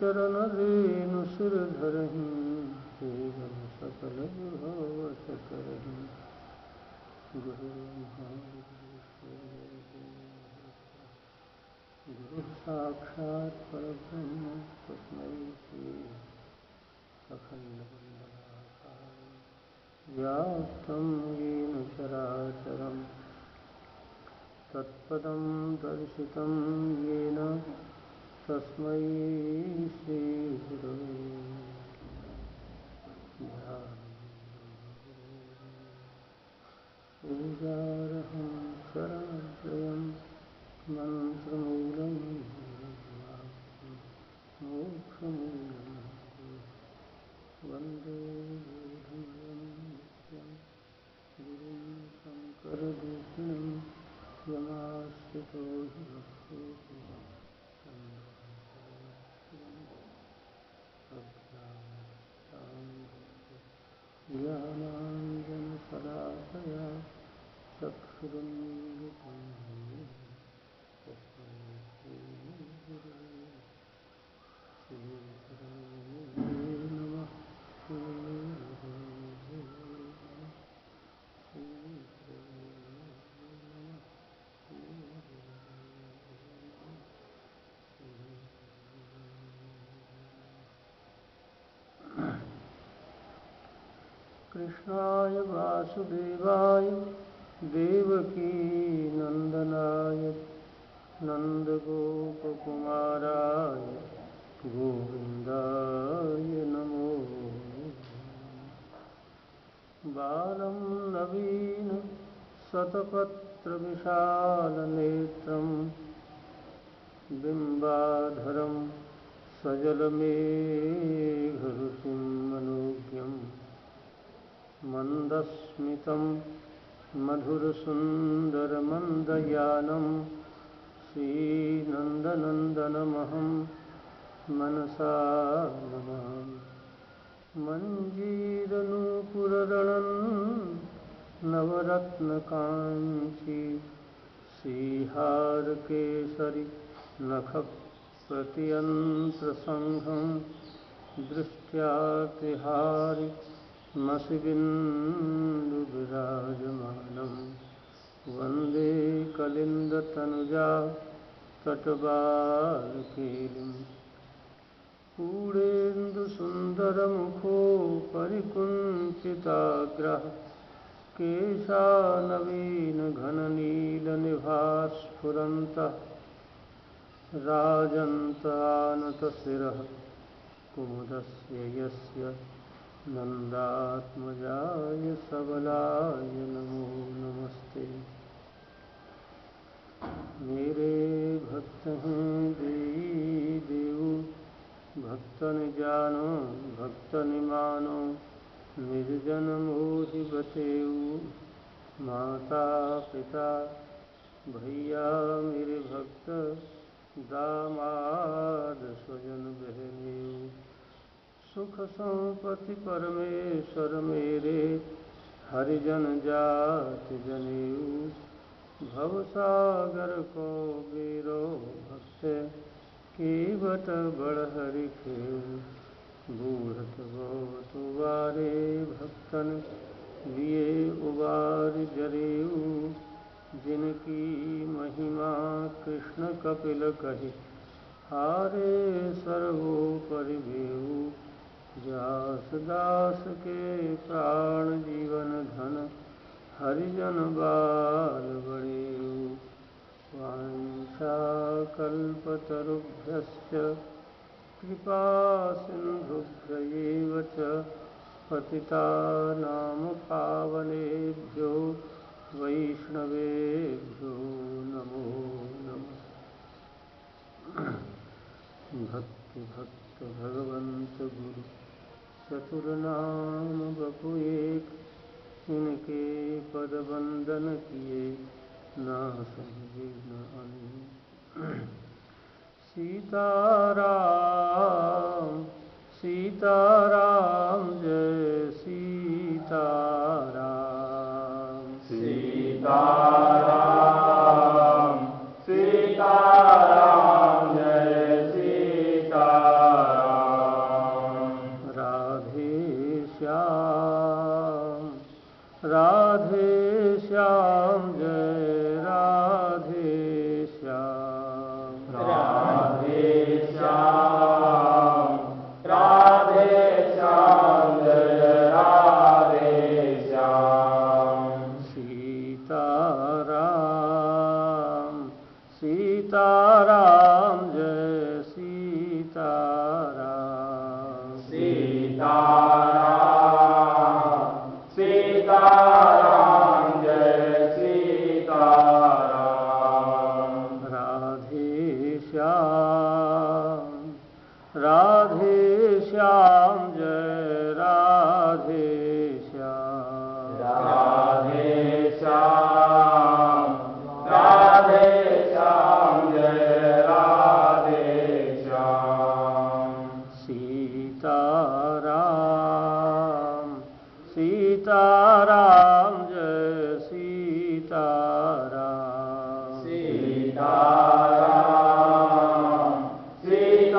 चरण रेणु सिर धरहि केवल सकल विभव सकरहि। गुरु गुरु साक्षात् परब्रह्म तस्मै श्री अखण्डमण्डलाकारं व्याप्तं येन चराचरं तत्पदं दर्शितं येन तस्मै श्रीगुरवे पूजार्हं शरणद्वयं मन्त्रमूलं मोक्षमूलं वन्दे नित्यं गुरुं शङ्करभूषणं यमाश्रितो हि भक्तेति ज्ञानाञ्जनशलाकया चक्षुरुन्मीलितं येन तस्मै श्रीगुरवे नमः। कृष्णाय वासुदेवाय देवकी नंदनाय नंदगोपकुमाराय गोविंदाय नमो। बालं नवीन शतपत्रविशालनेत्रं बिम्बाधरं सजलमेघऋषिं मनोज्ञं मन्दस्मितं मधुरसुन्दरमन्दयानं श्रीनन्दनन्दनमहं मनसा नमामि। मञ्जीरनूपुररणं नवरत्नकाञ्ची श्रीहारकेसरी नखप्रतियन्त्रसङ्घं दृष्ट्यातिहारि मसिबिन्दुविराजमानं वन्दे कलिन्दतनुजा तटबालकेलिं। पूर्णेन्दुसुन्दरमुखोपरिकुञ्चिताग्रः केशानवीनघननीलनिभास्फुरन्तः राजन्तानतशिरः कुमुदस्य यस्य नन्दात्मजाय सबलाय नमो नमस्ते। मेरे भक्त हैं देई देवो भक्तन जानो भक्तन मानो निज जन मोहि बतेऊ। माता पिता भैया मेरे भक्त दामाद स्वजन बहनेऊ। सुख संपत्ति परमेश्वर मेरे हरिजन जाति जनेऊ। भवसागर को बेरो भक्त केवट बड़हरि खेल। बूढ़त बहुत उबारे भक्तन लिए उबार जरेऊ। जिनकी महिमा कृष्ण कपिल कहि हारे सर्वोपरि भेऊ। व्यास दास के प्राण जीवन धन हरिजन बाल बड़ेऊ। वाञ्छाकल्पतरुभ्यश्च कृपा सिन्धुभ्य च पतितानां पावनेभ्यो वैष्णवेभ्यो नमो नमः। भक्ति भक्त भगवंत गुरु चतुर्नाम बपु एक। इनके पद वंदन किए ना समझे न अनु। सीताराम सीताराम जय सीताराम। सीताराम। सीताराम जय सीताराम।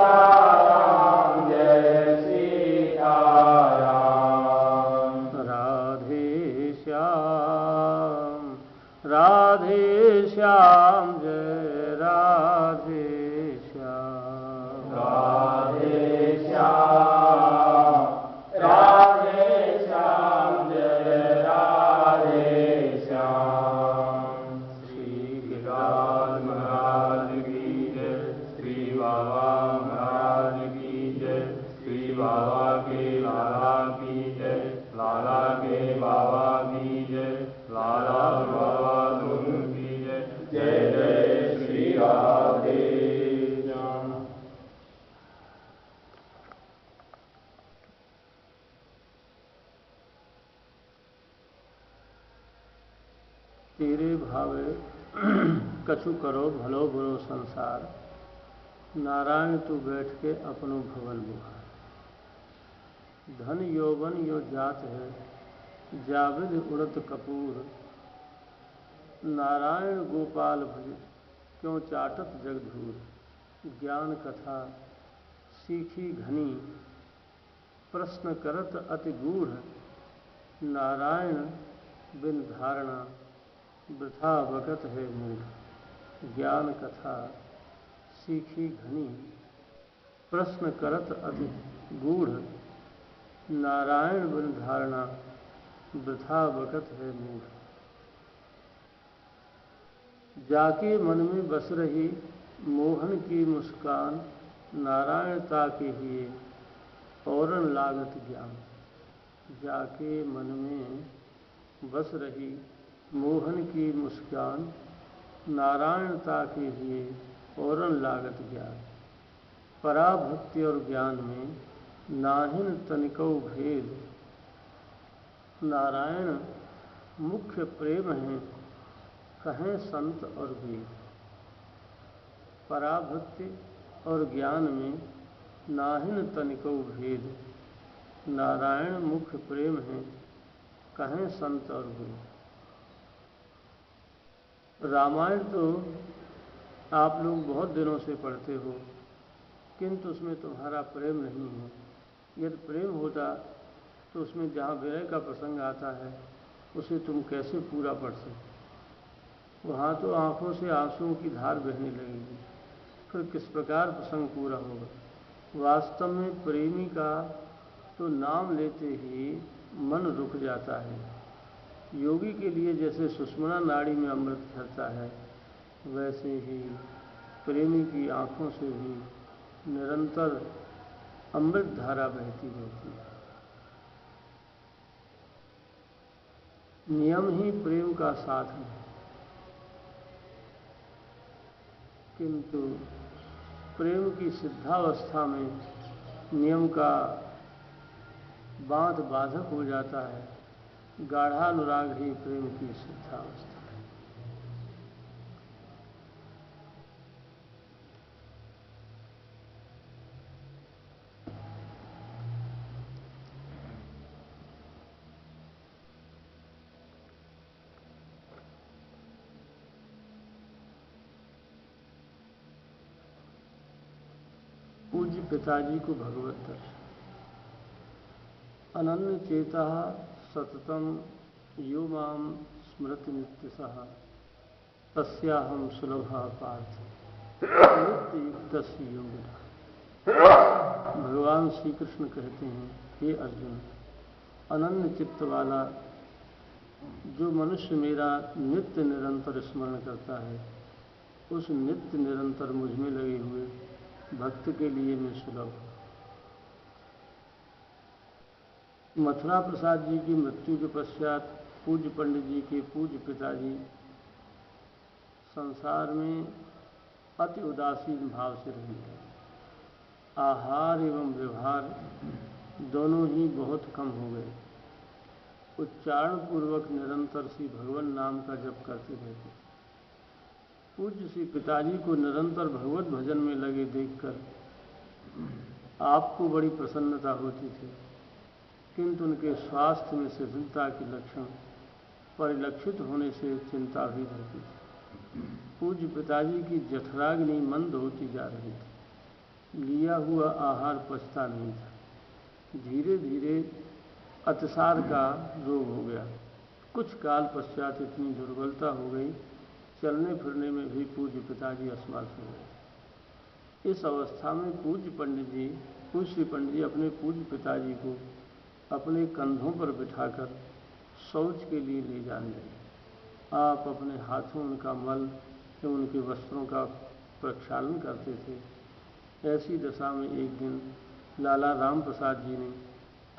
सीताराम जय सीताराम। राधे श्याम जय राधे श्याम। राधे श्याम जय राधे श्याम। श्री गिरिराज महाराज की जय, श्री बाबा महाराज की जय, श्री बाबा के लाला की जय, लाला के बाबा की जय, लाला बाबा दोनों की जय। जय जय श्री राधे श्याम। तेरे भावे कछु करो भलो बुरो संसार, नारायण तू बैठ के अपनो भवन बुहार। धन यौवन यो जात है, जाविद उड़त कपूर, नारायण गोपाल भज क्यों चाटत जगधूर। ज्ञान कथा सीखी घनी, प्रश्न करत अति गूढ़, नारायण बिन धारणा वृथा बकत है मूढ़। ज्ञान कथा सीखी घनी, प्रश्न करत अति गूढ़, नारायण बिन धारणा वृथा बकत है मूढ़। जाके मन में बस रही मोहन की मुस्कान, नारायणता के लिए औरन लागत ज्ञान। जाके मन में बस रही मोहन की मुस्कान, नारायणता के लिए औरन लागत ज्ञान। पराभक्ति और ज्ञान में नाहिन तनिको भेद, नारायण मुख्य प्रेम है कहें संत और वेद। पराभक्ति और ज्ञान में नाहिन तनिको भेद, नारायण मुख्य प्रेम है कहें संत और वेद। रामायण तो आप लोग बहुत दिनों से पढ़ते हो, किंतु उसमें तुम्हारा प्रेम नहीं है। यदि प्रेम होता तो उसमें जहाँ विरह का प्रसंग आता है उसे तुम कैसे पूरा पढ़ सकते। वहाँ तो आंखों से आंसुओं की धार बहने लगेगी, फिर किस प्रकार प्रसंग पूरा होगा। वास्तव में प्रेमी का तो नाम लेते ही मन रुक जाता है। योगी के लिए जैसे सुषुम्ना नाड़ी में अमृत झरता है, वैसे ही प्रेमी की आंखों से भी निरंतर अमृत धारा बहती रहती है। नियम ही प्रेम का साधन है, किंतु प्रेम की सिद्धावस्था में नियम का बांध बाधक हो जाता है। गाढ़ानुराग ही प्रेम की सिद्धावस्था है। पूज्य पिताजी को भगवत दर्शन। अनन्य चेता सततम यो माम स्मृति नित्यसः, तस्याहं सुलभः पार्थ नित्य युक्तस्य योगिनः। भगवान श्री कृष्ण कहते हैं, हे अर्जुन, अनन्य चित्त वाला जो मनुष्य मेरा नित्य निरंतर स्मरण करता है, उस नित्य निरंतर मुझ में लगे हुए भक्त के लिए मैं सुलभ हूँ। मथुरा प्रसाद जी की मृत्यु के पश्चात पूज्य पंडित जी के पूज्य पिताजी संसार में अति उदासीन भाव से रहे। आहार एवं व्यवहार दोनों ही बहुत कम हो गए। उच्चारण पूर्वक निरंतर श्री भगवान नाम का जप करते रहते। पूज्य श्री पिताजी को निरंतर भगवत भजन में लगे देखकर आपको बड़ी प्रसन्नता होती थी, किंतु उनके स्वास्थ्य में शिथिलता के लक्षण परिलक्षित होने से चिंता भी रहती थी। पूज्य पिताजी की जठराग्नि मंद होती जा रही थी। लिया हुआ आहार पचता नहीं था। धीरे धीरे अतिसार का रोग हो गया। कुछ काल पश्चात इतनी दुर्बलता हो गई, चलने फिरने में भी पूज्य पिताजी असमर्थ हो गए। इस अवस्था में पूज्य श्री पंडित जी अपने पूज्य पिताजी को अपने कंधों पर बिठाकर शौच के लिए ले जाने लगे। आप अपने हाथों उनका मल एवं उनके वस्त्रों का प्रक्षालन करते थे। ऐसी दशा में एक दिन लाला राम प्रसाद जी ने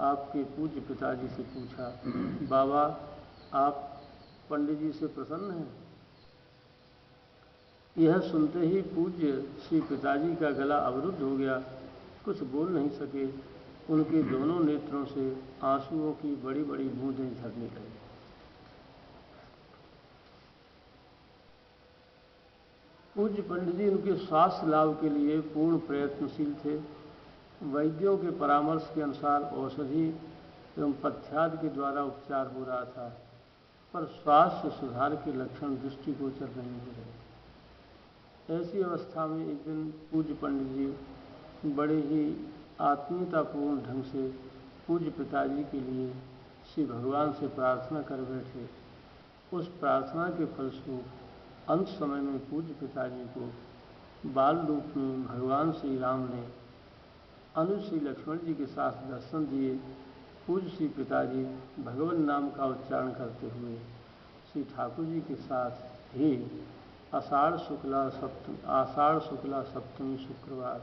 आपके पूज्य पिताजी से पूछा, बाबा आप पंडित जी से प्रसन्न हैं? यह सुनते ही पूज्य श्री पिताजी का गला अवरुद्ध हो गया, कुछ बोल नहीं सके। उनके दोनों नेत्रों से आंसुओं की बड़ी बड़ी बूंदें झरने लगी। पूज्य पंडित जी उनके स्वास्थ्य लाभ के लिए पूर्ण प्रयत्नशील थे। वैद्यों के परामर्श के अनुसार औषधि एवं पथ्याद के द्वारा उपचार हो रहा था, पर स्वास्थ्य सुधार के लक्षण दृष्टिगोचर नहीं हो रहे। ऐसी अवस्था में एक दिन पूज्य पंडित जी बड़े ही आत्मीयतापूर्ण ढंग से पूज्य पिताजी के लिए श्री भगवान से प्रार्थना कर बैठे। उस प्रार्थना के फलस्वरूप अंत समय में पूज्य पिताजी को बाल रूप में भगवान श्री राम ने अनुज श्री लक्ष्मण जी के साथ दर्शन दिए। पूज्य श्री पिताजी भगवान नाम का उच्चारण करते हुए श्री ठाकुर जी के साथ ही आषाढ़ शुक्ला सप्तमी शुक्रवार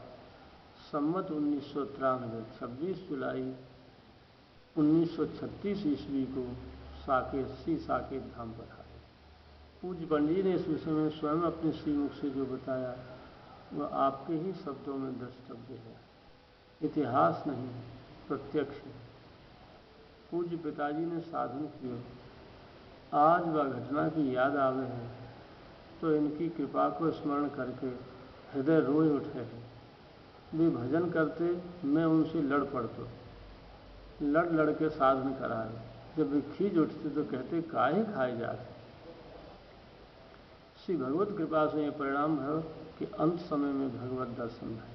संवत 1993 26 जुलाई 1936 ईस्वी को साकेत धाम पर आए। पूज्य पंडित जी ने इस विषय में स्वयं अपने श्रीमुख से जो बताया वह आपके ही शब्दों में द्रष्टव्य है, इतिहास नहीं, प्रत्यक्ष है। पूज्य पिताजी ने साधन किया। आज वह घटना की याद आवे है तो इनकी कृपा को स्मरण करके हृदय रोए उठे हैं। वे भजन करते, मैं उनसे लड़ पड़ता, लड़ के साधन कराए। जब वे खींच उठते तो कहते काहे खाए जाते। श्री भगवत कृपा से यह परिणाम है कि अंत समय में भगवत दर्शन है।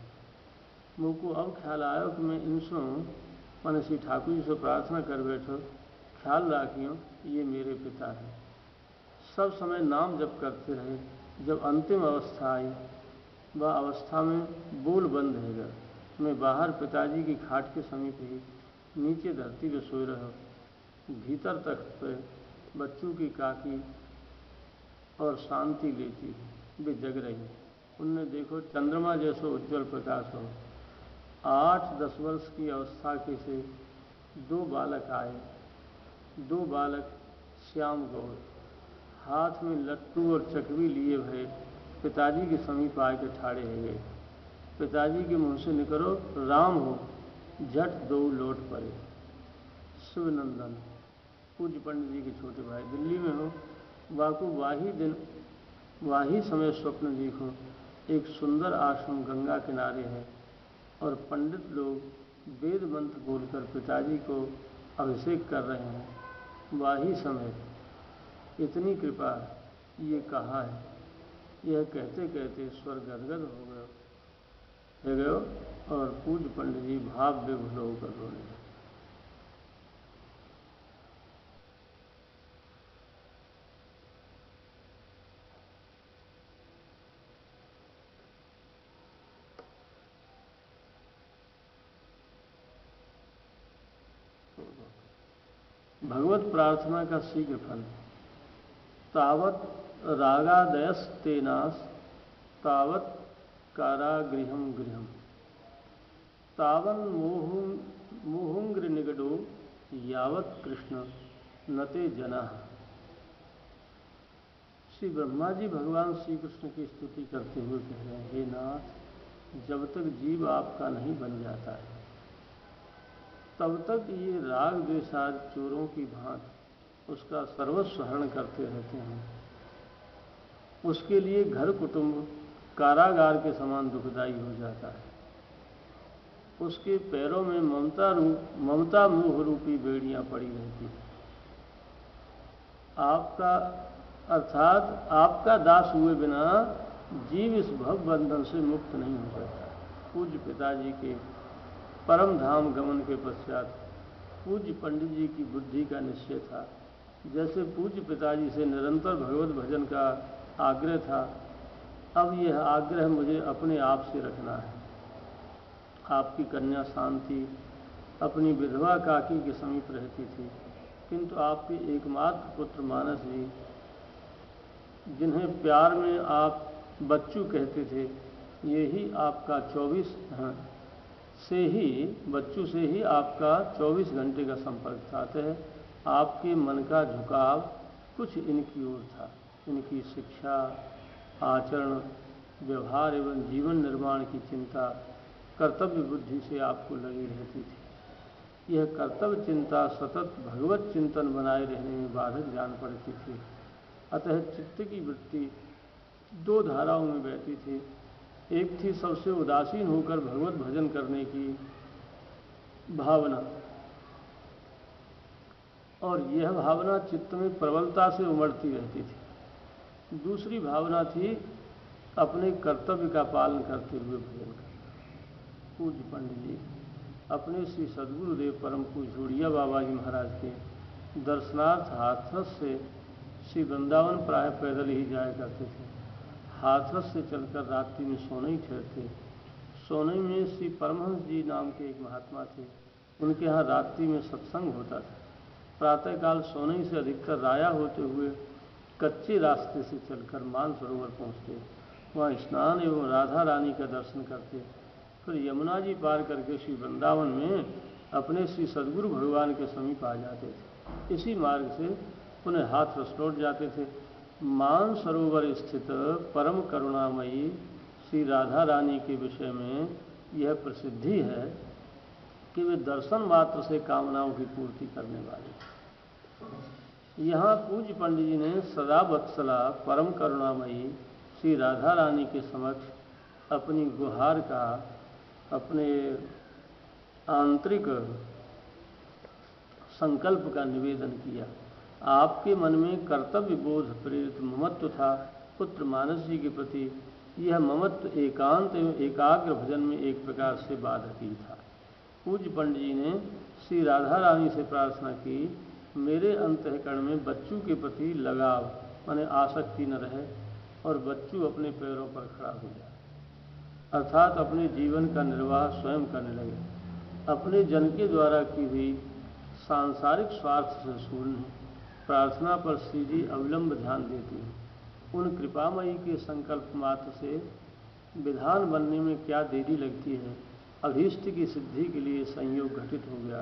मुझको अब ख्याल आया कि मैं इनसों मैंने श्री ठाकुर जी से प्रार्थना कर बैठो, ख्याल रखियो ये मेरे पिता हैं। सब समय नाम जप करते रहे। जब अंतिम अवस्था आई, वह अवस्था में बोल बंद है गया। मैं बाहर पिताजी की खाट के समीप ही नीचे धरती पे सोए रहा। भीतर तख्त पे बच्चों की काकी और शांति लेती वे जग रही। उनने देखो चंद्रमा जैसा उज्ज्वल प्रकाश हो। 8-10 वर्ष की अवस्था के से 2 बालक आए। 2 बालक श्याम गौर हाथ में लट्टू और चकवी लिए भये पिताजी के समीप आके ठाड़े हो गए। पिताजी के मुंह से निकलो राम हो, झट 2 लौट पड़े। शिवनंदन पूज्य पंडित जी के छोटे भाई दिल्ली में हो। वाकू वाही समय स्वप्न देखो, एक सुंदर आश्रम गंगा किनारे है और पंडित लोग वेद मंत्र बोलकर पिताजी को अभिषेक कर रहे हैं। वाही समय इतनी कृपा ये कहा है। यह कहते कहते स्वर गदगद हो गयो और पूज्य पंडित जी भाव विभुल होकर रोने लगे। भगवत प्रार्थना का शीघ्र फल। तावत रागादयस्तेनास तावत कारागृहम गृहम तावन मोहुंग्र निगडो यावत कृष्ण नते जना। श्री ब्रह्मा जी भगवान श्री कृष्ण की स्तुति करते हुए कह रहे हैं, हे नाथ, जब तक जीव आपका नहीं बन जाता है तब तक ये राग द्वेषाद चोरों की भांति उसका सर्वस्व हरण करते रहते हैं। उसके लिए घर कुटुंब कारागार के समान दुखदायी हो जाता है। उसके पैरों में ममता मोह रूपी बेड़ियां पड़ी रहती हैं। आपका दास हुए बिना जीव इस भव बंधन से मुक्त नहीं हो सकता। पूज्य पिताजी के परम धाम गमन के पश्चात पूज्य पंडित जी की बुद्धि का निश्चय था। जैसे पूज्य पिताजी से निरंतर भगवत भजन का आग्रह था, अब यह आग्रह मुझे अपने आप से रखना है। आपकी कन्या शांति अपनी विधवा काकी के समीप रहती थी, किंतु आपके एकमात्र पुत्र मानस जी, जिन्हें प्यार में आप बच्चू कहते थे, यही आपका 24 बच्चू से ही आपका 24 घंटे का संपर्क था। अतः आपके मन का झुकाव कुछ इनकी ओर था। इनकी शिक्षा, आचरण, व्यवहार एवं जीवन निर्माण की चिंता कर्तव्य बुद्धि से आपको लगी रहती थी। यह कर्तव्य चिंता सतत भगवत चिंतन बनाए रहने में बाधक जान पड़ती थी। अतः चित्त की वृत्ति दो धाराओं में बहती थी। एक थी सबसे उदासीन होकर भगवत भजन करने की भावना, और यह भावना चित्त में प्रबलता से उमड़ती रहती थी। दूसरी भावना थी अपने कर्तव्य का पालन करते हुए भजन करना। पूज्य पंडित जी अपने श्री सद्गुरुदेव परम पूज्य जोड़िया बाबा जी महाराज के दर्शनार्थ हाथरस से श्री वृंदावन प्राय पैदल ही जाया करते थे। हाथरस से चलकर रात्रि में सोनई ठहरते। सोनई में श्री परमहंस जी नाम के एक महात्मा थे, उनके यहाँ रात्रि में सत्संग होता था। प्रातःकाल सोनई से अधिकतर राया होते हुए कच्चे रास्ते से चलकर मानसरोवर पहुँचते, वहाँ स्नान एवं राधा रानी का दर्शन करते, फिर यमुना जी पार करके श्री वृंदावन में अपने श्री सद्गुरु भगवान के समीप आ जाते थे। इसी मार्ग से पुनः हाथरस लौट जाते थे। मानसरोवर स्थित परम करुणामयी श्री राधा रानी के विषय में यह प्रसिद्धि है कि वे दर्शन मात्र से कामनाओं की पूर्ति करने वाले। यहाँ पूज्य पंडित जी ने सदा वत्सला परम करुणामयी श्री राधा रानी के समक्ष अपनी गुहार का, अपने आंतरिक संकल्प का निवेदन किया। आपके मन में कर्तव्य बोध प्रेरित ममत्व था। पुत्र मानस जी के प्रति यह ममत्व एकांत एवं एकाग्र भजन में एक प्रकार से बाधक ही था। पूज्य पंडित जी ने श्री राधा रानी से प्रार्थना की, मेरे अंतःकरण में बच्चू के प्रति लगाव माने आसक्ति न रहे और बच्चू अपने पैरों पर खड़ा हो जाए, अर्थात अपने जीवन का निर्वाह स्वयं करने लगे। अपने जन के द्वारा की हुई सांसारिक स्वार्थ से शून्य प्रार्थना पर श्री जी अविलंब ध्यान देती हैं। उन कृपामयी के संकल्प मात्र से विधान बनने में क्या देरी लगती है। अभीष्ट की सिद्धि के लिए संयोग घटित हो गया।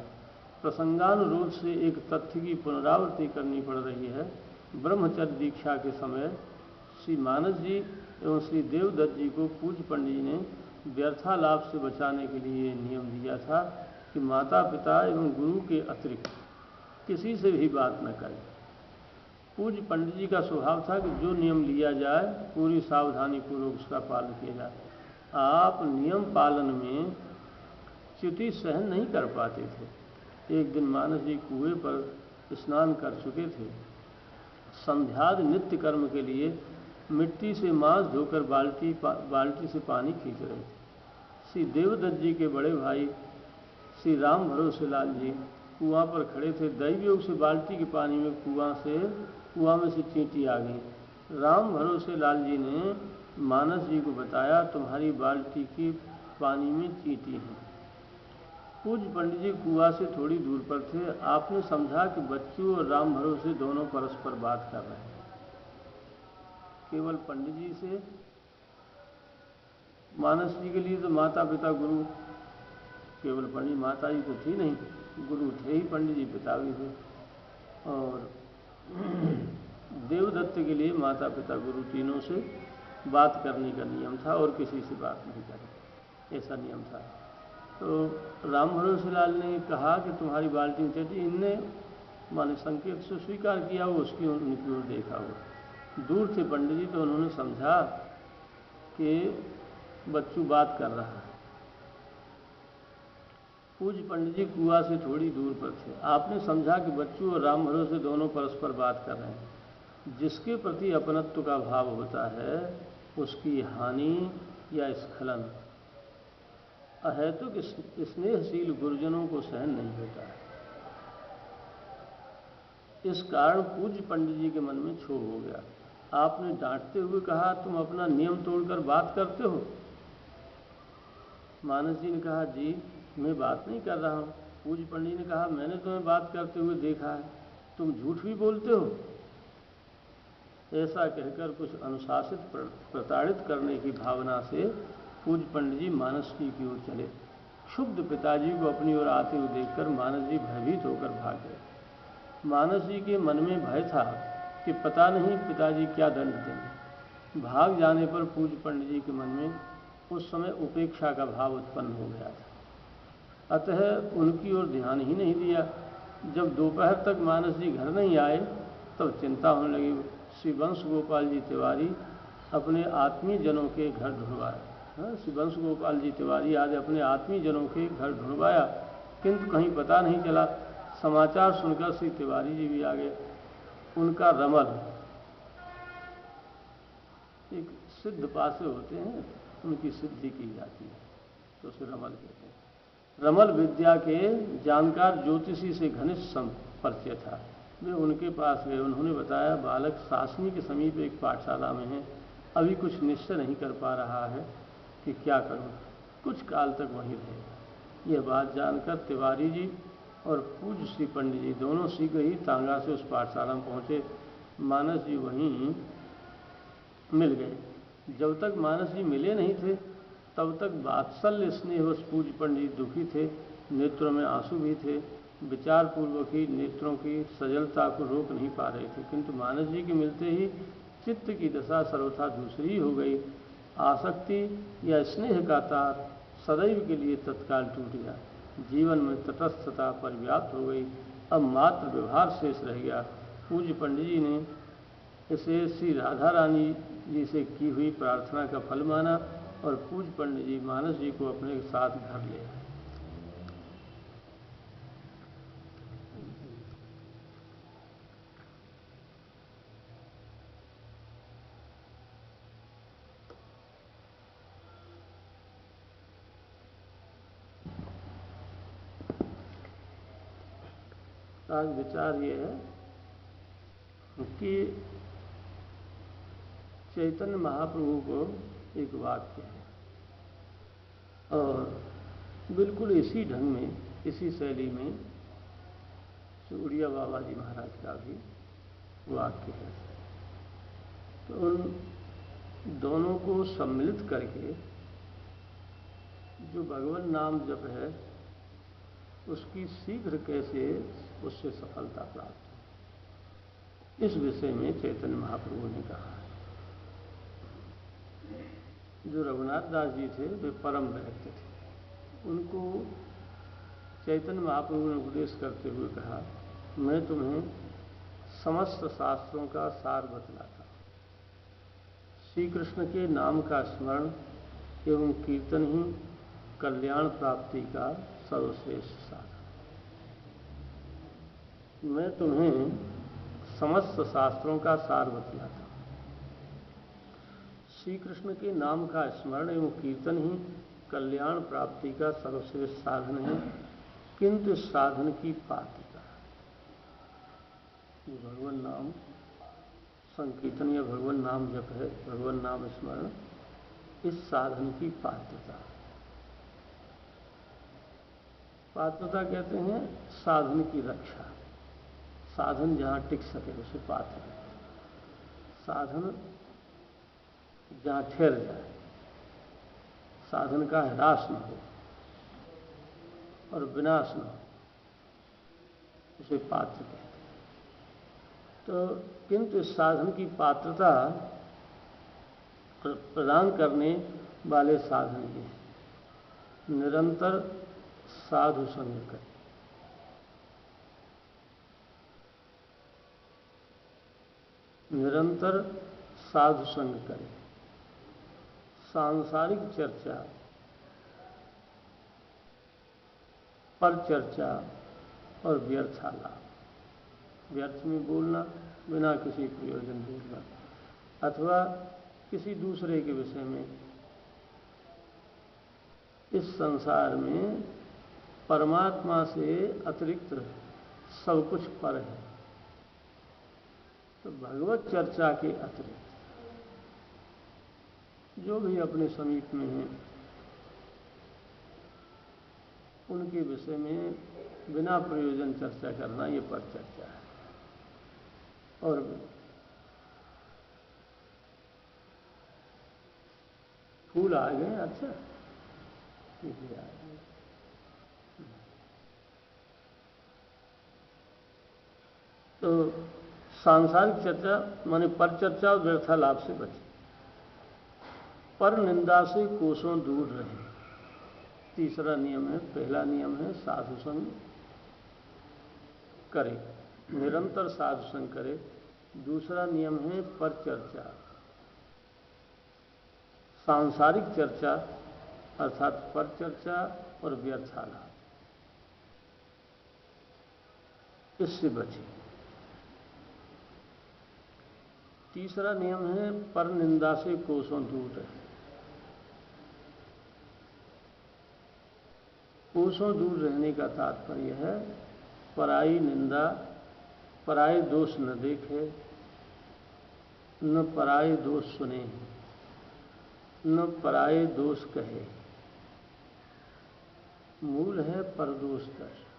प्रसंगानुरोध से एक तथ्य की पुनरावृत्ति करनी पड़ रही है। ब्रह्मचर्य दीक्षा के समय श्री मानस जी एवं श्री देवदत्त जी को पूज्य पंडित जी ने व्यर्थालाप से बचाने के लिए नियम दिया था कि माता पिता एवं गुरु के अतिरिक्त किसी से भी बात न करें। पूज्य पंडित जी का स्वभाव था कि जो नियम लिया जाए पूरी सावधानी पूर्वक उसका पालन किया जाए। आप नियम पालन में च्युति सहन नहीं कर पाते थे। एक दिन मानस जी कुएं पर स्नान कर चुके थे। संध्याद नित्य कर्म के लिए मिट्टी से मांस धोकर बाल्टी से पानी खींच रहे थे। श्री देवदत्त जी के बड़े भाई श्री राम भरोसे लाल जी कुआं पर खड़े थे। दैवयोग से बाल्टी के पानी में कुआं में से चींटी आ गई। राम भरोसे लाल जी ने मानस जी को बताया, तुम्हारी बाल्टी के पानी में चींटी है। पूज्य पंडित जी कुआं से थोड़ी दूर पर थे। आपने समझा कि बच्चू और राम भरोसे दोनों परस्पर बात कर रहे हैं। केवल पंडित जी से, मानस जी के लिए तो माता पिता गुरु, केवल पंडित माता जी तो थी नहीं, गुरु थे ही पंडित जी, पिता भी थे। और देवदत्त के लिए माता पिता गुरु तीनों से बात करने का नियम था और किसी से बात नहीं करें, ऐसा नियम था। तो राम भरोसे लाल ने कहा कि तुम्हारी बाल्टी चटी। इनने माने संकेत से स्वीकार किया, वो उसकी उनकी ओर देखा हुआ। दूर थे पंडित जी, तो उन्होंने समझा कि बच्चू बात कर रहा है। पूज्य पंडित जी कुआं से थोड़ी दूर पर थे। आपने समझा कि बच्चू और राम भरोसे दोनों परस्पर बात कर रहे हैं। जिसके प्रति अपनत्व का भाव होता है उसकी हानि या स्खलन अहेतुक स्नेहशील गुरुजनों को सहन नहीं होता है। इस कारण पूज्य पंडित जी के मन में क्षोभ हो गया। आपने डांटते हुए कहा, तुम अपना नियम तोड़कर बात करते हो। मानस जी ने कहा, जी मैं बात नहीं कर रहा हूँ। पूज्य पंडित ने कहा, मैंने तुम्हें बात करते हुए देखा है, तुम झूठ भी बोलते हो। ऐसा कहकर कुछ अनुशासित प्रताड़ित करने की भावना से पूज्य पंडित जी मानस जी की ओर चले। क्षुब्ध पिताजी को अपनी ओर आते हुए देखकर मानस जी भयभीत होकर भाग गए। मानस जी के मन में भय था कि पता नहीं पिताजी क्या दंड देंगे। भाग जाने पर पूज्य पंडित जी के मन में उस समय उपेक्षा का भाव उत्पन्न हो गया था, अतः उनकी ओर ध्यान ही नहीं दिया। जब दोपहर तक मानस जी घर नहीं आए तब चिंता होने लगी। श्री वंश गोपाल जी तिवारी अपने आत्मीय जनों के घर ढूंढवाया। श्री वंश गोपाल जी तिवारी आदि अपने आत्मीय जनों के घर ढूंढवाया, किंतु कहीं पता नहीं चला। समाचार सुनकर श्री तिवारी जी भी आ गए। उनका रमल, एक सिद्ध पासे होते हैं, उनकी सिद्धि की जाती है तो उसे रमल कहते हैं। रमल विद्या के जानकार ज्योतिषी से घनिष्ठ परिचय था। वे उनके पास गए। उन्होंने बताया, बालक शासनी के समीप एक पाठशाला में है, अभी कुछ निश्चय नहीं कर पा रहा है कि क्या करूं, कुछ काल तक वहीं रहेगा। यह बात जानकर तिवारी जी और पूज्य श्री पंडित जी दोनों शीघ्र ही तांगा से उस पाठशाला में पहुंचे। मानस जी वहीं मिल गए। जब तक मानस जी मिले नहीं थे तब तक वात्सल्य स्नेहवश पूज्य पंडित दुखी थे, नेत्रों में आंसू भी थे। विचार पूर्वक ही नेत्रों की सजलता को रोक नहीं पा रहे थे, किंतु मानस जी के मिलते ही चित्त की दशा सर्वथा दूसरी हो गई। आसक्ति या स्नेह का तार सदैव के लिए तत्काल टूट गया। जीवन में तटस्थता परिव्याप्त हो गई। अब मात्र व्यवहार शेष रह गया। पूज्य पंडित जी ने इसे श्री राधा रानी जी से की हुई प्रार्थना का फल माना और पूज्य पंडित जी मानस जी को अपने साथ घर ले आए। आज विचार ये है कि चैतन्य महाप्रभु को एक वाक्य है और बिल्कुल इसी ढंग में, इसी शैली में उड़िया बाबा जी महाराज का भी वाक्य है। तो उन दोनों को सम्मिलित करके जो भगवान नाम जप है उसकी शीघ्र कैसे उससे सफलता प्राप्त हो, इस विषय में चैतन्य महाप्रभु ने कहा है। जो रघुनाथ दास जी थे वे परम व्यक्ति थे। उनको चैतन्य महाप्रभु ने उपदेश करते हुए कहा, मैं तुम्हें समस्त शास्त्रों का सार बतलाता हूँ। श्री कृष्ण के नाम का स्मरण एवं कीर्तन ही कल्याण प्राप्ति का सर्वश्रेष्ठ साधन। मैं तुम्हें समस्त शास्त्रों का सार बतलाता हूँ। श्री कृष्ण के नाम का स्मरण एवं कीर्तन ही कल्याण प्राप्ति का सर्वश्रेष्ठ साधन है, किंतु इस साधन की पात्रता, भगवान नाम संकीर्तन या भगवान नाम जप है, भगवान नाम स्मरण, इस साधन की पात्रता। पात्रता कहते हैं साधन की रक्षा। साधन जहाँ टिक सके उसे पात्र है। साधन जहाँ ठहर जाए, साधन का ह्रास न हो और विनाश न हो, उसे पात्र कहते हैं। तो किंतु इस साधन की पात्रता प्रदान करने वाले साधन ये हैं, निरंतर साधु संग करें, निरंतर साधु संग करें, सांसारिक चर्चा, पर चर्चा और व्यर्थालाप, व्यर्थ में बोलना, बिना किसी प्रयोजन बोलना, अथवा किसी दूसरे के विषय में इस संसार में परमात्मा से अतिरिक्त सब कुछ पर है। तो भगवत चर्चा के अतिरिक्त जो भी अपने समीप में हैं उनके विषय में बिना प्रयोजन चर्चा करना ये पर चर्चा है। और फूल आ गए, अच्छा ठीक है, आ गए। तो सांसारिक चर्चा माने पर चर्चा और व्यर्थालाप से बचे, पर निंदा से कोसों दूर रहे। तीसरा नियम है, पहला नियम है साधु संग करे, निरंतर साधु संग करे। दूसरा नियम है पर चर्चा, सांसारिक चर्चा अर्थात पर चर्चा और व्यर्थालाप, इससे बचे। तीसरा नियम है पर निंदा से कोसों दूर रहे। कोसों दूर रहने का तात्पर्य है पराई निंदा, पराये दोष न देखे, न पराये दोष सुने, न पराये दोष कहे। मूल है परदोष दर्शन,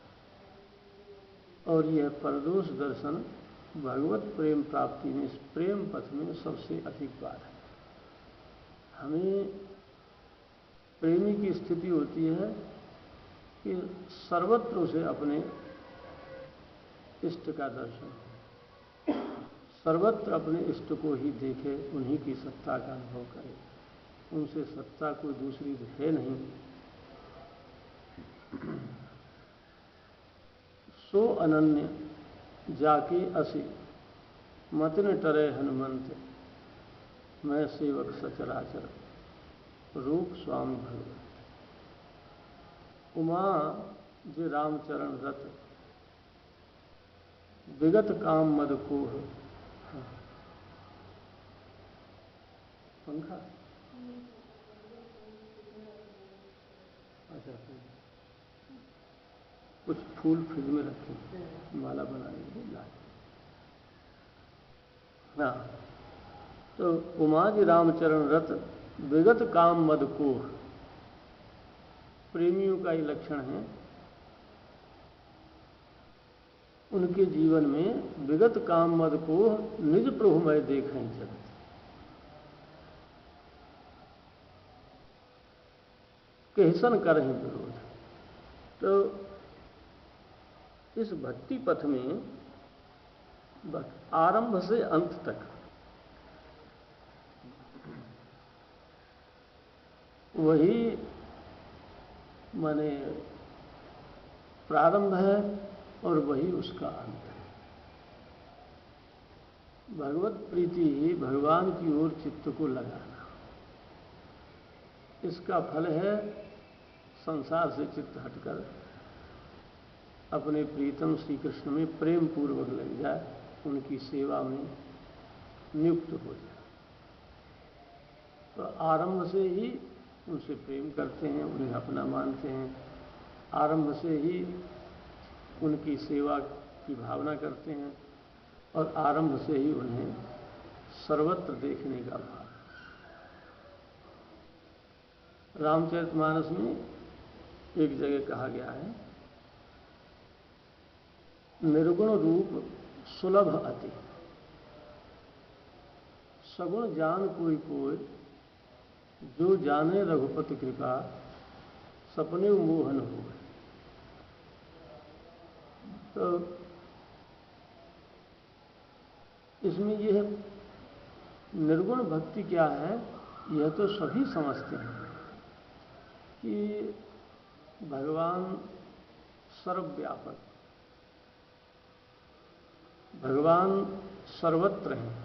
और यह परदोष दर्शन भगवत प्रेम प्राप्ति में, इस प्रेम पथ में सबसे अधिक बार है। हमें प्रेमी की स्थिति होती है कि सर्वत्र उसे अपने इष्ट का दर्शन हो, सर्वत्र अपने इष्ट को ही देखे, उन्हीं की सत्ता का अनुभव करे। उनसे सत्ता कोई दूसरी है नहीं। सो अनन्य जाके असी मतिन टरे हनुमंत, मैं सेवक सचराचर रूप स्वामी भगवत। उमा जे रामचरण रत, विगत काम मद को। पंखा अच्छा, कुछ फूल फ्रिज में रखे, माला बनाएंगे ला। हाँ, तो उमा जी रामचरण रत, विगत काम मद को। प्रेमियों का ये लक्षण है, उनके जीवन में विगत काम मद को निज प्रभु में देखें जगत। केहसन करें विरोध। तो इस भक्ति पथ में आरंभ से अंत तक वही माने प्रारंभ है और वही उसका अंत है। भगवत प्रीति ही भगवान की ओर चित्त को लगाना, इसका फल है संसार से चित्त हटकर अपने प्रीतम श्री कृष्ण में प्रेम पूर्वक लग जाए, उनकी सेवा में नियुक्त हो जाए। तो आरंभ से ही उनसे प्रेम करते हैं, उन्हें अपना मानते हैं, आरंभ से ही उनकी सेवा की भावना करते हैं, और आरंभ से ही उन्हें सर्वत्र देखने का भाव। रामचरितमानस में एक जगह कहा गया है, निर्गुण रूप सुलभ अति, सगुण जान कोई कोई, जो जाने रघुपति कृपा, सपने मोहन हो। तो इसमें यह निर्गुण भक्ति क्या है, यह तो सभी समझते हैं कि भगवान सर्वव्यापक, भगवान सर्वत्र हैं,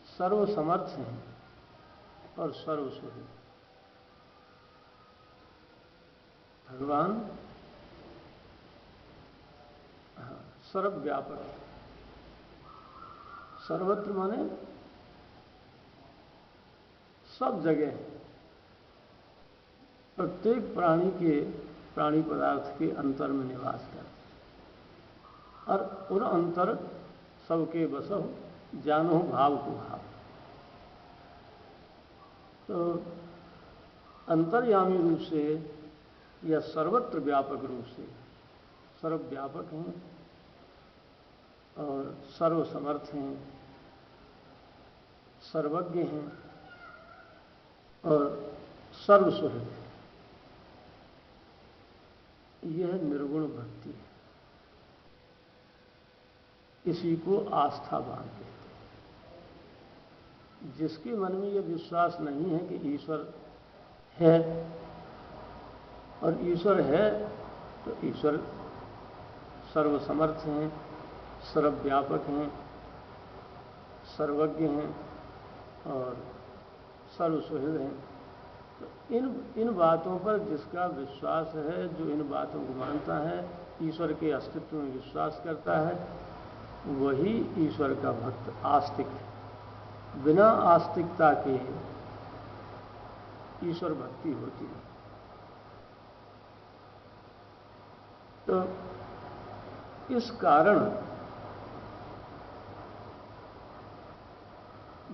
सर्वसमर्थ हैं और सर्वसुखी। भगवान सर्वव्यापक है, सर्वत्र माने सब जगह है, प्रत्येक प्राणी पदार्थ के अंतर में निवास करते और उन अंतर सबके बसो जानो भाव को भाव। तो अंतर्यामी रूप से या सर्वत्र व्यापक रूप से सर्वव्यापक हैं और सर्वसमर्थ हैं, सर्वज्ञ हैं और सर्वसुहृद हैं। यह निर्गुण भक्ति है। इसी को आस्थावान कहते हैं। जिसके मन में यह विश्वास नहीं है कि ईश्वर है, और ईश्वर है तो ईश्वर सर्वसमर्थ हैं, सर्वव्यापक हैं, सर्वज्ञ हैं और सर्वसुहृद हैं। तो इन बातों पर जिसका विश्वास है, जो इन बातों को मानता है, ईश्वर के अस्तित्व में विश्वास करता है, वही ईश्वर का भक्त आस्तिक है। बिना आस्तिकता के ईश्वर भक्ति होती है। तो इस कारण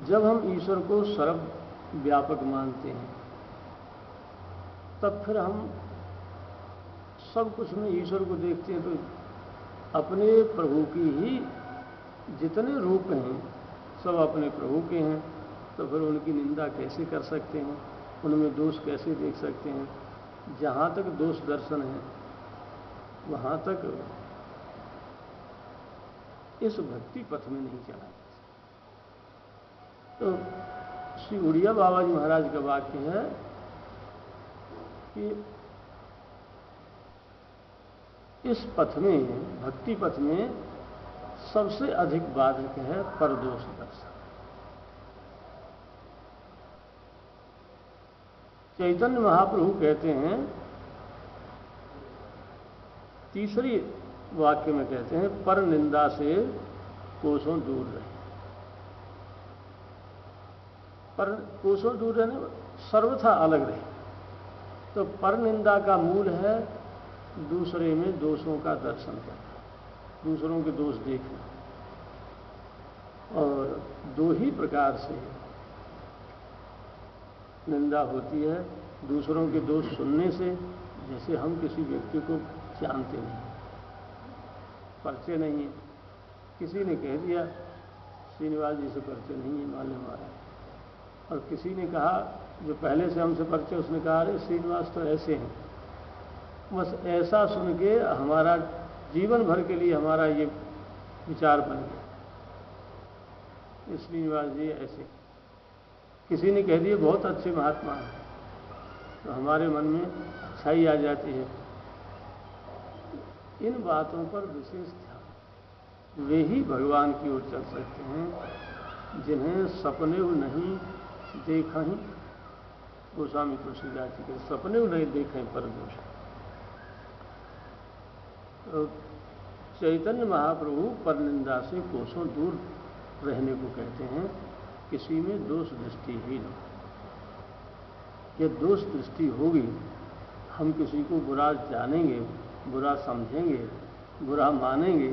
जब हम ईश्वर को सर्वव्यापक मानते हैं, तब फिर हम सब कुछ में ईश्वर को देखते हैं। तो अपने प्रभु की ही जितने रूप हैं सब अपने प्रभु के हैं, तो फिर उनकी निंदा कैसे कर सकते हैं, उनमें दोष कैसे देख सकते हैं? जहाँ तक दोष दर्शन है वहाँ तक इस भक्ति पथ में नहीं चला। तो श्री उड़िया बाबा जी महाराज का वाक्य है कि इस पथ में, भक्ति पथ में सबसे अधिक बाधक है परदोष दर्शन। चैतन्य महाप्रभु कहते हैं, तीसरी वाक्य में कहते हैं, पर निंदा से कोसों दूर रहे। पर कोसों दूर रहने सर्वथा अलग रहे। तो पर निंदा का मूल है दूसरे में दोषों का दर्शन करना, दूसरों के दोष देखना। और दो ही प्रकार से निंदा होती है। दूसरों के दोष सुनने से, जैसे हम किसी व्यक्ति को जानते नहीं, परिचय नहीं है, किसी ने कह दिया श्रीनिवास जी से परिचय नहीं है, मालूम हमारा, और किसी ने कहा जो पहले से हमसे परिचय, उसने कहा अरे श्रीनिवास तो ऐसे हैं। बस ऐसा सुन के हमारा जीवन भर के लिए हमारा ये विचार बन गया, श्रीनिवास जी ऐसे। किसी ने कह दिया बहुत अच्छे महात्मा हैं, तो हमारे मन में अच्छाई आ जाती है। इन बातों पर विशेष ध्यान, वे ही भगवान की ओर चल सकते हैं जिन्हें सपने नहीं देखा ही। गोस्वामी तुलसीदास जी के सपने नहीं देखे पर दोष। तो चैतन्य महाप्रभु पर निंदा से कोसों दूर रहने को कहते हैं। किसी में दोष दृष्टि ही नहीं। ये दोष दृष्टि होगी, हम किसी को बुरा जानेंगे, बुरा समझेंगे, बुरा मानेंगे।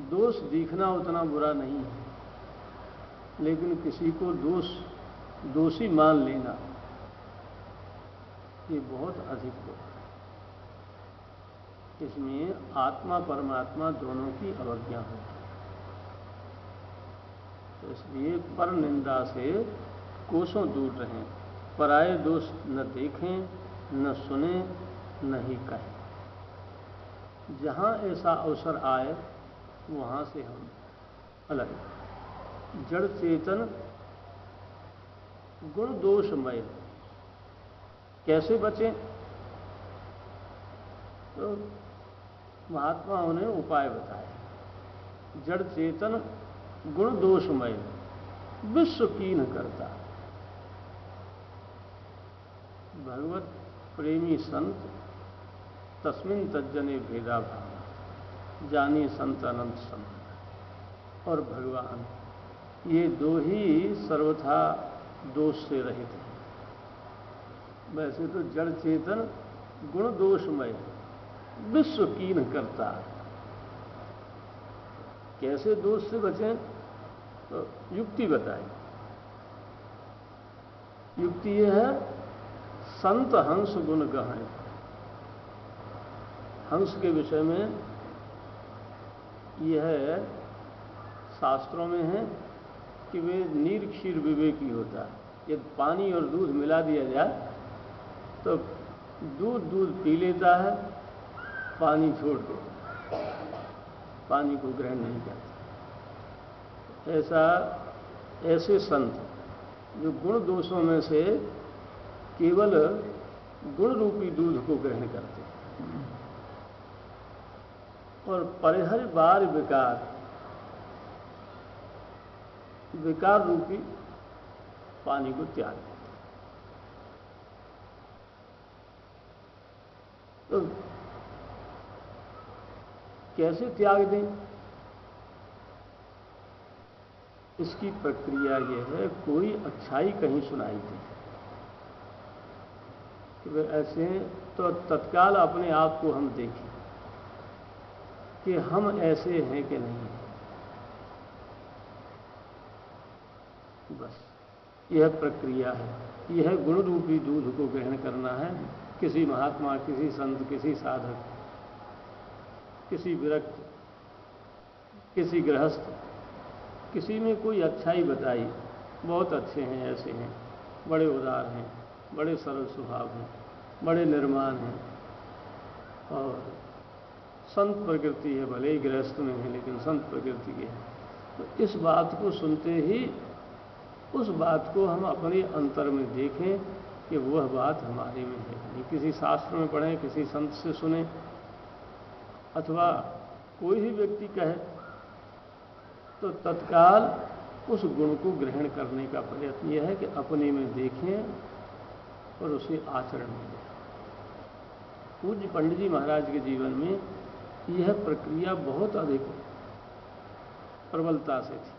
दोष दिखना उतना बुरा नहीं है, लेकिन किसी को दोषी मान लेना ये बहुत अधिक बुरा है। इसमें आत्मा परमात्मा दोनों की अवज्ञा होती है। तो इसलिए पर निंदा से कोसों दूर रहें, पराये दोष न देखें, न सुने, न ही कहें। जहाँ ऐसा अवसर आए वहाँ से हम अलग। जड़ चेतन गुण दोषमय कैसे बचें? तो महात्माओं ने उपाय बताए। जड़ चेतन गुण दोषमय विश्व कीन करता, भगवत प्रेमी संत तस्मिन तज्जने भेदा भाव, जानी संत अनंत संत। और भगवान, ये दो ही सर्वथा दोष से रहित हैं। वैसे तो जड़ चेतन गुण दोषमय विश्व कीन करता है। कैसे दोष से बचें तो युक्ति बताई। युक्ति यह है संत हंस गुण गहन। हंस के विषय में यह शास्त्रों में है कि वे नीर क्षीर विवेकी होता है। यदि पानी और दूध मिला दिया जाए तो दूध पी लेता है, पानी छोड़ देता है, पानी को ग्रहण नहीं करता। ऐसे संत जो गुण दोषों में से केवल गुण रूपी दूध को ग्रहण करते हैं और परिहर बार विकार रूपी पानी को त्याग देते। तो कैसे त्याग दें? इसकी प्रक्रिया यह है, कोई अच्छाई कहीं सुनाई दे कि वे ऐसे तो तत्काल अपने आप को हम देखें कि हम ऐसे हैं कि नहीं। बस यह प्रक्रिया है। यह गुण रूपी दूध को ग्रहण करना है। किसी महात्मा, किसी संत, किसी साधक, किसी विरक्त, किसी गृहस्थ, किसी में कोई अच्छाई बताई, बहुत अच्छे हैं, ऐसे हैं, बड़े उदार हैं, बड़े सरल स्वभाव हैं, बड़े निर्माण हैं और संत प्रकृति है, भले ही गृहस्थ में है लेकिन संत प्रकृति के हैं। तो इस बात को सुनते ही उस बात को हम अपने अंतर में देखें कि वह बात हमारे में है नहीं। किसी शास्त्र में पढ़ें, किसी संत से सुने अथवा कोई ही व्यक्ति कहे तो तत्काल उस गुण को ग्रहण करने का प्रयत्न यह है कि अपने में देखें और उसे आचरण में लें। पूज्य पंडित जी महाराज के जीवन में यह प्रक्रिया बहुत अधिक प्रबलता से थी।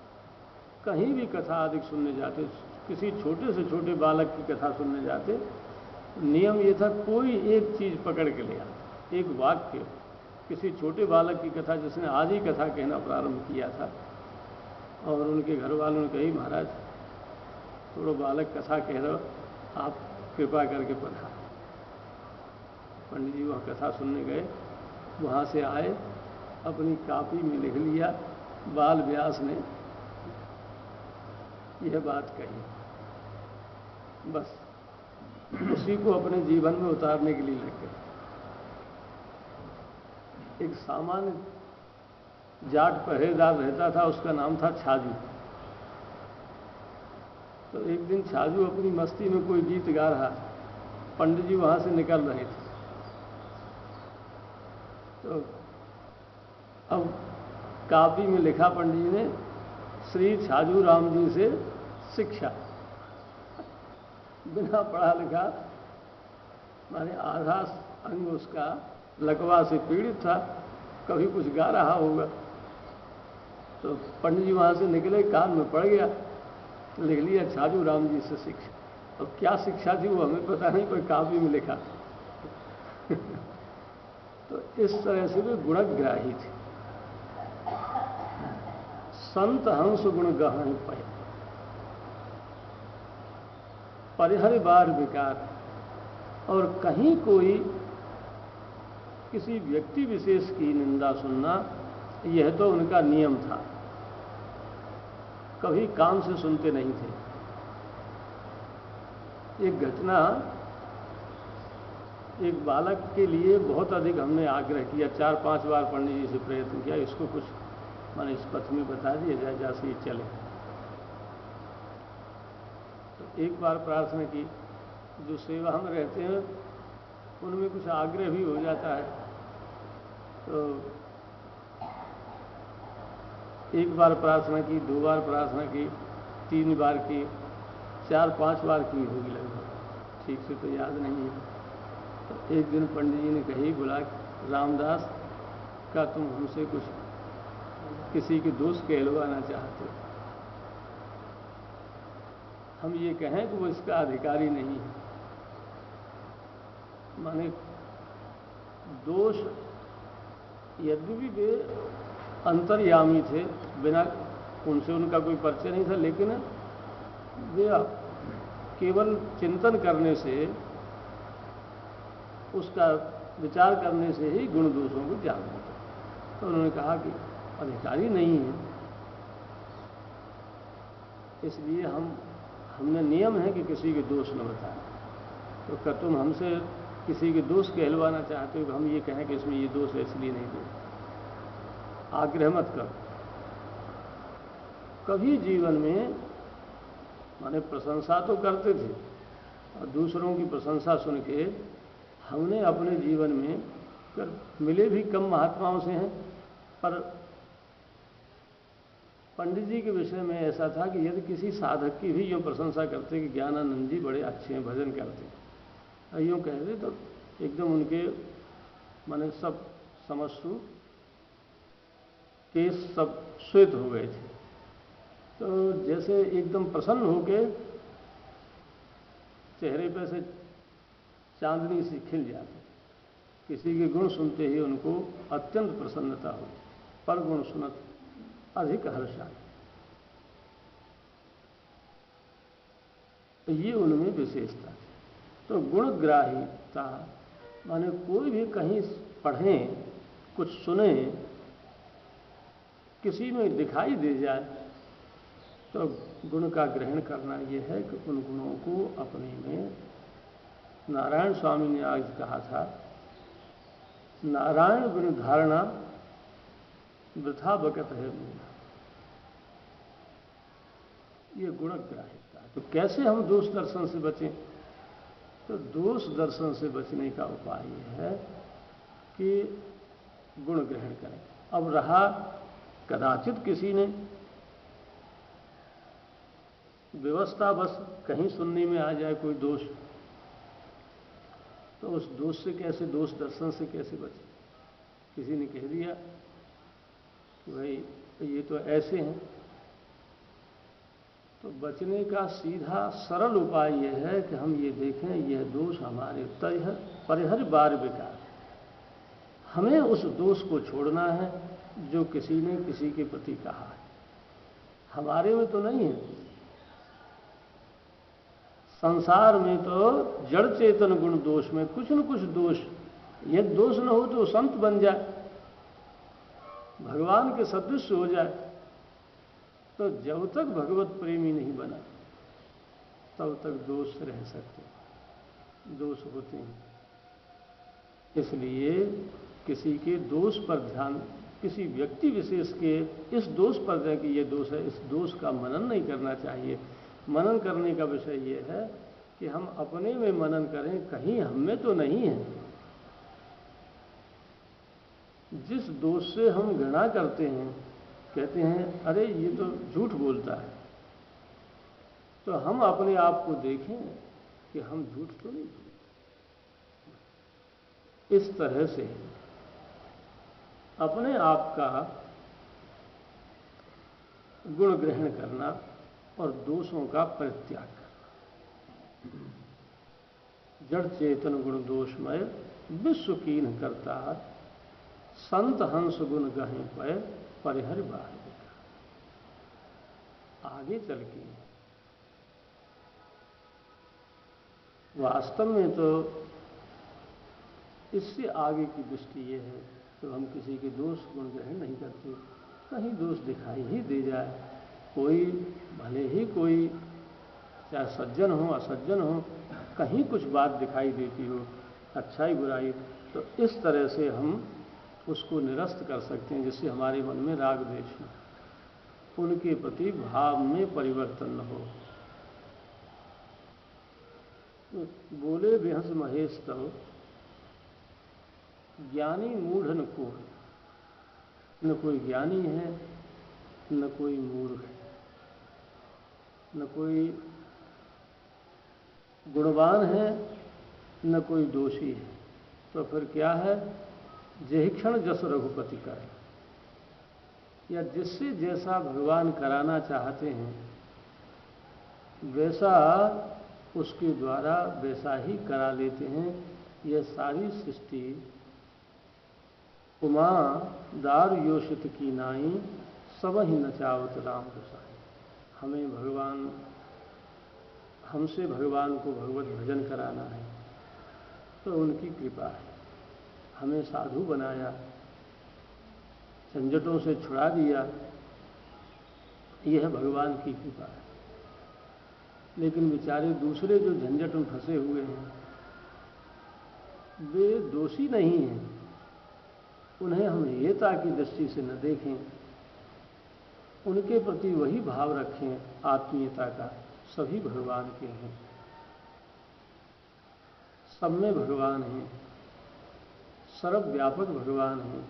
कहीं भी कथा अधिक सुनने जाते, किसी छोटे से छोटे बालक की कथा सुनने जाते, नियम ये था कोई एक चीज पकड़ के ले आते, एक वाक्य। किसी छोटे बालक की कथा जिसने आज ही कथा कहना प्रारंभ किया था और उनके घर वालों ने कही, महाराज थोड़ा बालक कथा कह रहे हो, आप कृपा करके पढ़ा। पंडित जी वहाँ कथा सुनने गए, वहाँ से आए, अपनी कॉपी में लिख लिया, बाल व्यास ने यह बात कही। बस उसी को अपने जीवन में उतारने के लिए लग गए। एक सामान्य जाट पहरेदार रहता था, उसका नाम था छाजू। तो एक दिन छाजू अपनी मस्ती में कोई गीत गा रहा, पंडित जी वहां से निकल रहे थे। तो अब कॉपी में लिखा पंडित जी ने, श्री छाजू राम जी से शिक्षा। बिना पढ़ा लिखा, माने आधा अंग उसका लकवा से पीड़ित था, कभी कुछ गा रहा होगा। तो पंडित जी वहां से निकले, कान में पड़ गया, लिख लिया छाजू राम जी से शिक्षा। अब क्या शिक्षा थी वो हमें पता नहीं, कोई कॉपी में लिखा। तो इस तरह से वे गुणग्राही थे। संत हंस गुण गहन पय, परिहर बार विकार। और कहीं कोई किसी व्यक्ति विशेष की निंदा सुनना, यह तो उनका नियम था, कभी काम से सुनते नहीं थे। एक घटना, एक बालक के लिए बहुत अधिक हमने आग्रह किया, 4-5 बार पंडित जी से प्रयत्न किया, इसको कुछ माने इस पथ में बता दिया जाए जैसे ये चले। तो एक बार प्रार्थना की, जो सेवा हम रहते हैं उनमें कुछ आग्रह भी हो जाता है। तो एक बार प्रार्थना की, 2 बार प्रार्थना की, 3 बार की, 4-5 बार की होगी लगभग, ठीक से तो याद नहीं है। तो एक दिन पंडित जी ने कही, बुला, रामदास का तुम हमसे कुछ किसी के दोष कहलवाना चाहते हो, हम ये कहें कि वो इसका अधिकारी नहीं है, माने दोष यद्यपि वे अंतर्यामी थे, बिना उनसे उनका कोई परिचय नहीं था, लेकिन वे केवल चिंतन करने से, उसका विचार करने से ही गुण दोषों को जान लेते। तो उन्होंने कहा कि अधिकारी नहीं है, इसलिए हमने नियम है कि किसी के दोष न बताएं। तो क्या तुम हमसे किसी के दोष कहलवाना चाहते हो कि हम ये कहें कि इसमें ये दोष है इसलिए नहीं दो? आग्रह मत करो। कभी जीवन में माने प्रशंसा तो करते थे, और दूसरों की प्रशंसा सुन के हमने अपने जीवन में मिले भी कम महात्माओं से हैं, पर पंडित जी के विषय में ऐसा था कि यदि किसी साधक की भी यूँ प्रशंसा करते कि ज्ञानानंद जी बड़े अच्छे हैं, भजन करते हैं, यूँ कहते तो एकदम उनके माने सब समस्तु केस सब श्वेत हो गए थे। तो जैसे एकदम प्रसन्न होके चेहरे पे से चांदनी सी खिल जाती। किसी के गुण सुनते ही उनको अत्यंत प्रसन्नता होती, पर गुण सुनत अधिक हर्षा। तो ये उनमें विशेषता। तो गुणग्राहीता माने कोई भी कहीं पढ़ें, कुछ सुने, किसी में दिखाई दे जाए तो गुण का ग्रहण करना यह है कि उन गुणों को अपने में, नारायण स्वामी ने आज कहा था, नारायण गुण धारणा वृथा बकत है मूल। ये गुणग्राहिता। तो कैसे हम दोष दर्शन से बचें? तो दोष दर्शन से बचने का उपाय यह है कि गुण ग्रहण करें। अब रहा कदाचित किसी ने व्यवस्था बस कहीं सुनने में आ जाए कोई दोष, तो उस दोष से कैसे, दोष दर्शन से कैसे बचे? किसी ने कह दिया कि भाई ये तो ऐसे हैं, तो बचने का सीधा सरल उपाय यह है कि हम ये देखें यह दोष हमारे परिहर बार विकार। हमें उस दोष को छोड़ना है जो किसी ने किसी के प्रति कहा है, हमारे में तो नहीं है। संसार में तो जड़ चेतन गुण दोष में कुछ न कुछ दोष, यदि दोष न हो तो संत बन जाए, भगवान के सदृश हो जाए। तो जब तक भगवत प्रेमी नहीं बना तब तक दोष रह सकते, दोष होते हैं। इसलिए किसी के दोष पर ध्यान, किसी व्यक्ति विशेष के इस दोष पर जाए कि ये दोष है, इस दोष का मनन नहीं करना चाहिए। मनन करने का विषय ये है कि हम अपने में मनन करें, कहीं हम में तो नहीं है। जिस दोष से हम घृणा करते हैं, कहते हैं अरे ये तो झूठ बोलता है, तो हम अपने आप को देखें कि हम झूठ तो नहीं बोलते। इस तरह से अपने आप का गुण ग्रहण करना और दोषों का परित्याग करना। जड़ चेतन गुण दोषमय विश्व कीन करता, संत हंस गुण गहें पय परिहर बार। आगे चल के वास्तव में तो इससे आगे की दृष्टि ये है तो हम किसी के दोष गुण ग्रहण नहीं करते। कहीं दोष दिखाई ही दे जाए, कोई भले ही कोई चाहे सज्जन हो असज्जन हो, कहीं कुछ बात दिखाई देती हो, अच्छाई बुराई, तो इस तरह से हम उसको निरस्त कर सकते हैं जिससे हमारे मन में राग द्वेष न, उनके प्रति भाव में परिवर्तन न हो। बोले बेहंस महेश तव ज्ञानी मूढ़ न को, न कोई ज्ञानी है न कोई मूर्ख है, न कोई गुणवान है न कोई दोषी है। तो फिर क्या है? जय क्षण जस रघुपति करे, या जिससे जैसा भगवान कराना चाहते हैं वैसा उसके द्वारा वैसा ही करा लेते हैं। यह सारी सृष्टि उमा दार योषित की नाई सब ही नचावत राम गोसाई। हमें भगवान, हमसे भगवान को भगवत भजन कराना है तो उनकी कृपा है। हमें साधु बनाया, झंझटों से छुड़ा दिया, यह भगवान की कृपा है। लेकिन बेचारे दूसरे जो झंझट में फंसे हुए हैं वे दोषी नहीं हैं, उन्हें हम हेयता की दृष्टि से न देखें, उनके प्रति वही भाव रखें आत्मीयता का। सभी भगवान के हैं, सब में भगवान हैं, सर्वव्यापक भगवान हैं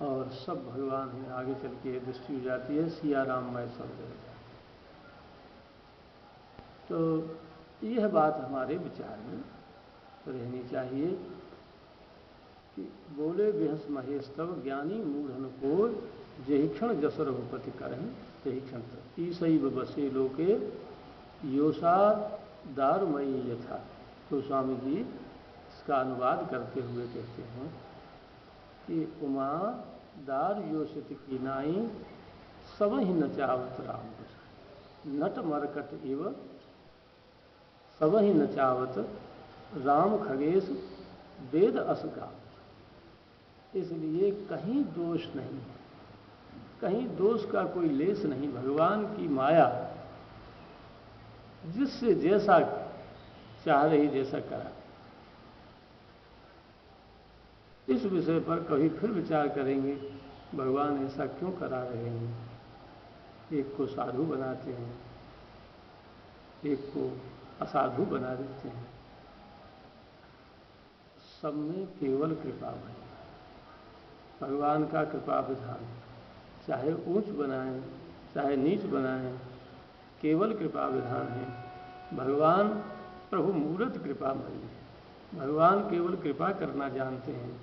और सब भगवान हैं। आगे चल के दृष्टि हो जाती है सिया राम मैं सब जगह। तो यह बात हमारे विचार में रहनी चाहिए कि बोले बेहस महेश तब ज्ञानी मूढ़न को जही क्षण जस रघुपति करें तही क्षण ईसैव बसे लोके योषा दारुमयी यथा। तो स्वामी जी इसका अनुवाद करते हुए कहते हैं कि उमा दार योषित की नाई सब ही नचावत राम गोसाई। नट मरकट एव सब ही नचावत राम खगेश वेद असगा। इसलिए कहीं दोष नहीं, कहीं दोष का कोई लेस नहीं। भगवान की माया जिससे जैसा चाह रही जैसा करा। इस विषय पर कभी फिर विचार करेंगे भगवान ऐसा क्यों करा रहे हैं। एक को साधु बनाते हैं, एक को असाधु बना देते हैं। सब में केवल कृपा है, भगवान का कृपा विधान। चाहे ऊंच बनाएं चाहे नीच बनाएं, केवल कृपा विधान है। भगवान प्रभु मूर्त कृपामयी है। भगवान केवल कृपा करना जानते हैं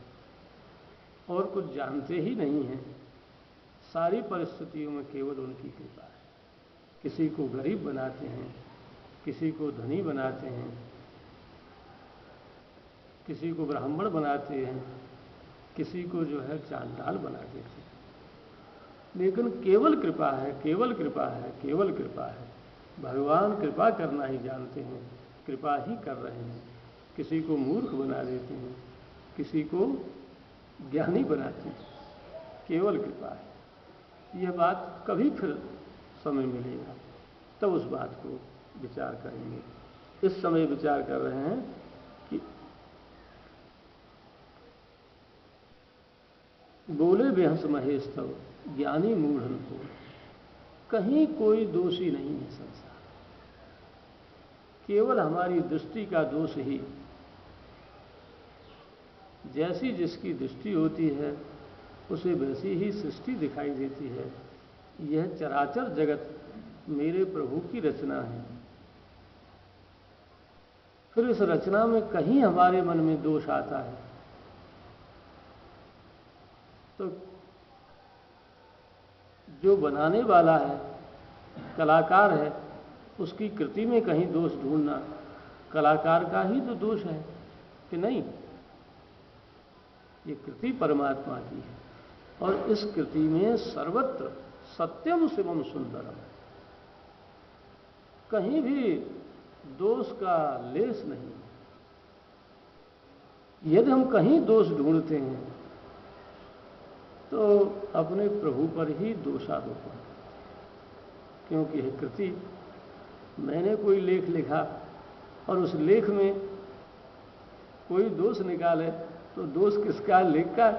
और कुछ जानते ही नहीं हैं। सारी परिस्थितियों में केवल उनकी कृपा है। किसी को गरीब बनाते हैं, किसी को धनी बनाते हैं, किसी को ब्राह्मण बनाते हैं, किसी को जो है चांडाल बना देते हैं। लेकिन केवल कृपा है, केवल कृपा है, केवल कृपा है। भगवान कृपा करना ही जानते हैं, कृपा ही कर रहे हैं। किसी को मूर्ख बना देते हैं, किसी को ज्ञानी बनाते हैं, केवल कृपा है। यह बात कभी फिर समय मिलेगा तब उस बात को विचार करेंगे। इस समय विचार कर रहे हैं कि बोले बेहंस महेश तब ज्ञानी मूढ़न को। कहीं कोई दोषी नहीं है संसार, केवल हमारी दृष्टि का दोष ही। जैसी जिसकी दृष्टि होती है उसे वैसी ही सृष्टि दिखाई देती है। यह चराचर जगत मेरे प्रभु की रचना है। फिर इस रचना में कहीं हमारे मन में दोष आता है तो जो बनाने वाला है, कलाकार है, उसकी कृति में कहीं दोष ढूंढना कलाकार का ही तो दोष है कि नहीं। ये कृति परमात्मा की है और इस कृति में सर्वत्र सत्यम शिवम सुंदरम, कहीं भी दोष का लेस नहीं। यदि हम कहीं दोष ढूंढते हैं तो अपने प्रभु पर ही दोषारोपण। क्योंकि यह कृति, मैंने कोई लेख लिखा और उस लेख में कोई दोष निकाले तो दोष किसका, लेख का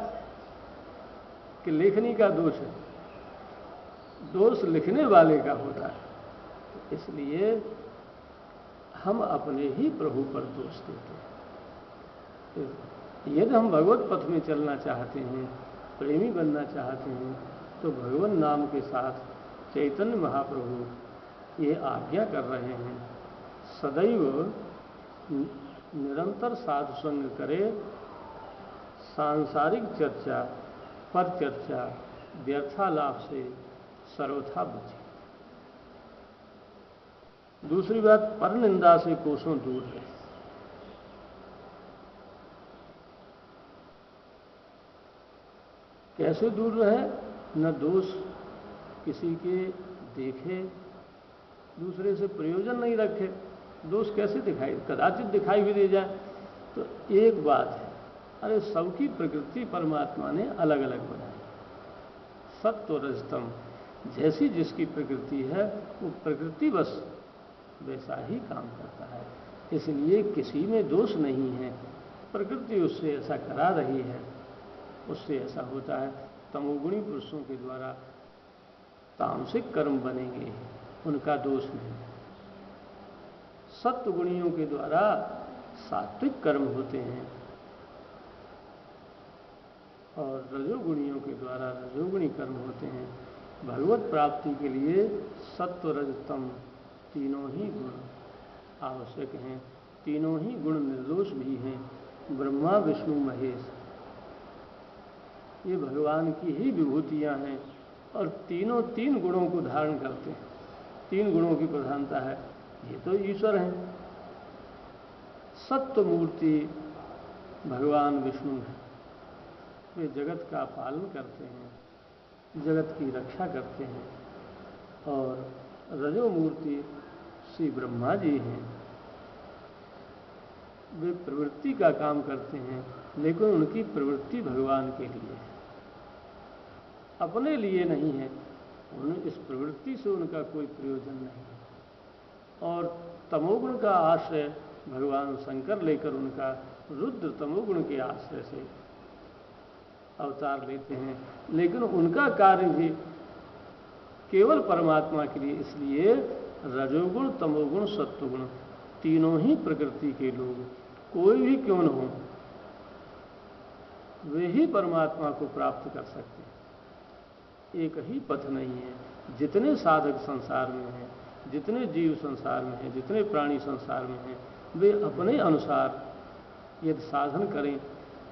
कि लेखनी का दोष है? दोष लिखने वाले का होता है। इसलिए हम अपने ही प्रभु पर दोष देते हैं। यदि हम भगवत पथ में चलना चाहते हैं, प्रेमी बनना चाहते हैं, तो भगवान नाम के साथ चैतन्य महाप्रभु ये आज्ञा कर रहे हैं, सदैव निरंतर साधु संग करे, सांसारिक चर्चा पर चर्चा व्यर्थालाप से सर्वथा बचे। दूसरी बात, पर निंदा से कोसों दूर रहे। कैसे दूर रहे? न दोष किसी के देखे, दूसरे से प्रयोजन नहीं रखे। दोष कैसे दिखाई, कदाचित दिखाई भी दे जाए तो एक बात है, अरे सबकी प्रकृति परमात्मा ने अलग अलग बनाई। सत्व रजतम, जैसी जिसकी प्रकृति है वो प्रकृति बस वैसा ही काम करता है, इसलिए किसी में दोष नहीं है। प्रकृति उससे ऐसा करा रही है, उससे ऐसा होता है। तमोगुणी पुरुषों के द्वारा तामसिक कर्म बनेंगे, उनका दोष नहीं। सत्वगुणियों के द्वारा सात्विक कर्म होते हैं और रजोगुणियों के द्वारा रजोगुणी कर्म होते हैं। भगवत प्राप्ति के लिए सत्व रजतम तीनों ही गुण आवश्यक हैं। तीनों ही गुण निर्दोष भी हैं। ब्रह्मा विष्णु महेश ये भगवान की ही विभूतियां हैं और तीनों तीन गुणों को धारण करते हैं। तीन गुणों की प्रधानता है, ये तो ईश्वर हैं। सत्व मूर्ति भगवान विष्णु हैं, वे जगत का पालन करते हैं, जगत की रक्षा करते हैं। और रजो मूर्ति श्री ब्रह्मा जी हैं, वे प्रवृत्ति का काम करते हैं, लेकिन उनकी प्रवृत्ति भगवान के लिए है, अपने लिए नहीं है। उन्हें इस प्रवृत्ति से उनका कोई प्रयोजन नहीं है। और तमोगुण का आश्रय भगवान शंकर लेकर उनका रुद्र तमोगुण के आश्रय से अवतार लेते हैं, लेकिन उनका कार्य भी केवल परमात्मा के लिए। इसलिए रजोगुण तमोगुण सत्वगुण तीनों ही प्रकृति के लोग कोई भी क्यों न हो, वे ही परमात्मा को प्राप्त कर सकते हैं। एक ही पथ नहीं है। जितने साधक संसार में हैं, जितने जीव संसार में हैं, जितने प्राणी संसार में हैं, वे अपने अनुसार यदि साधन करें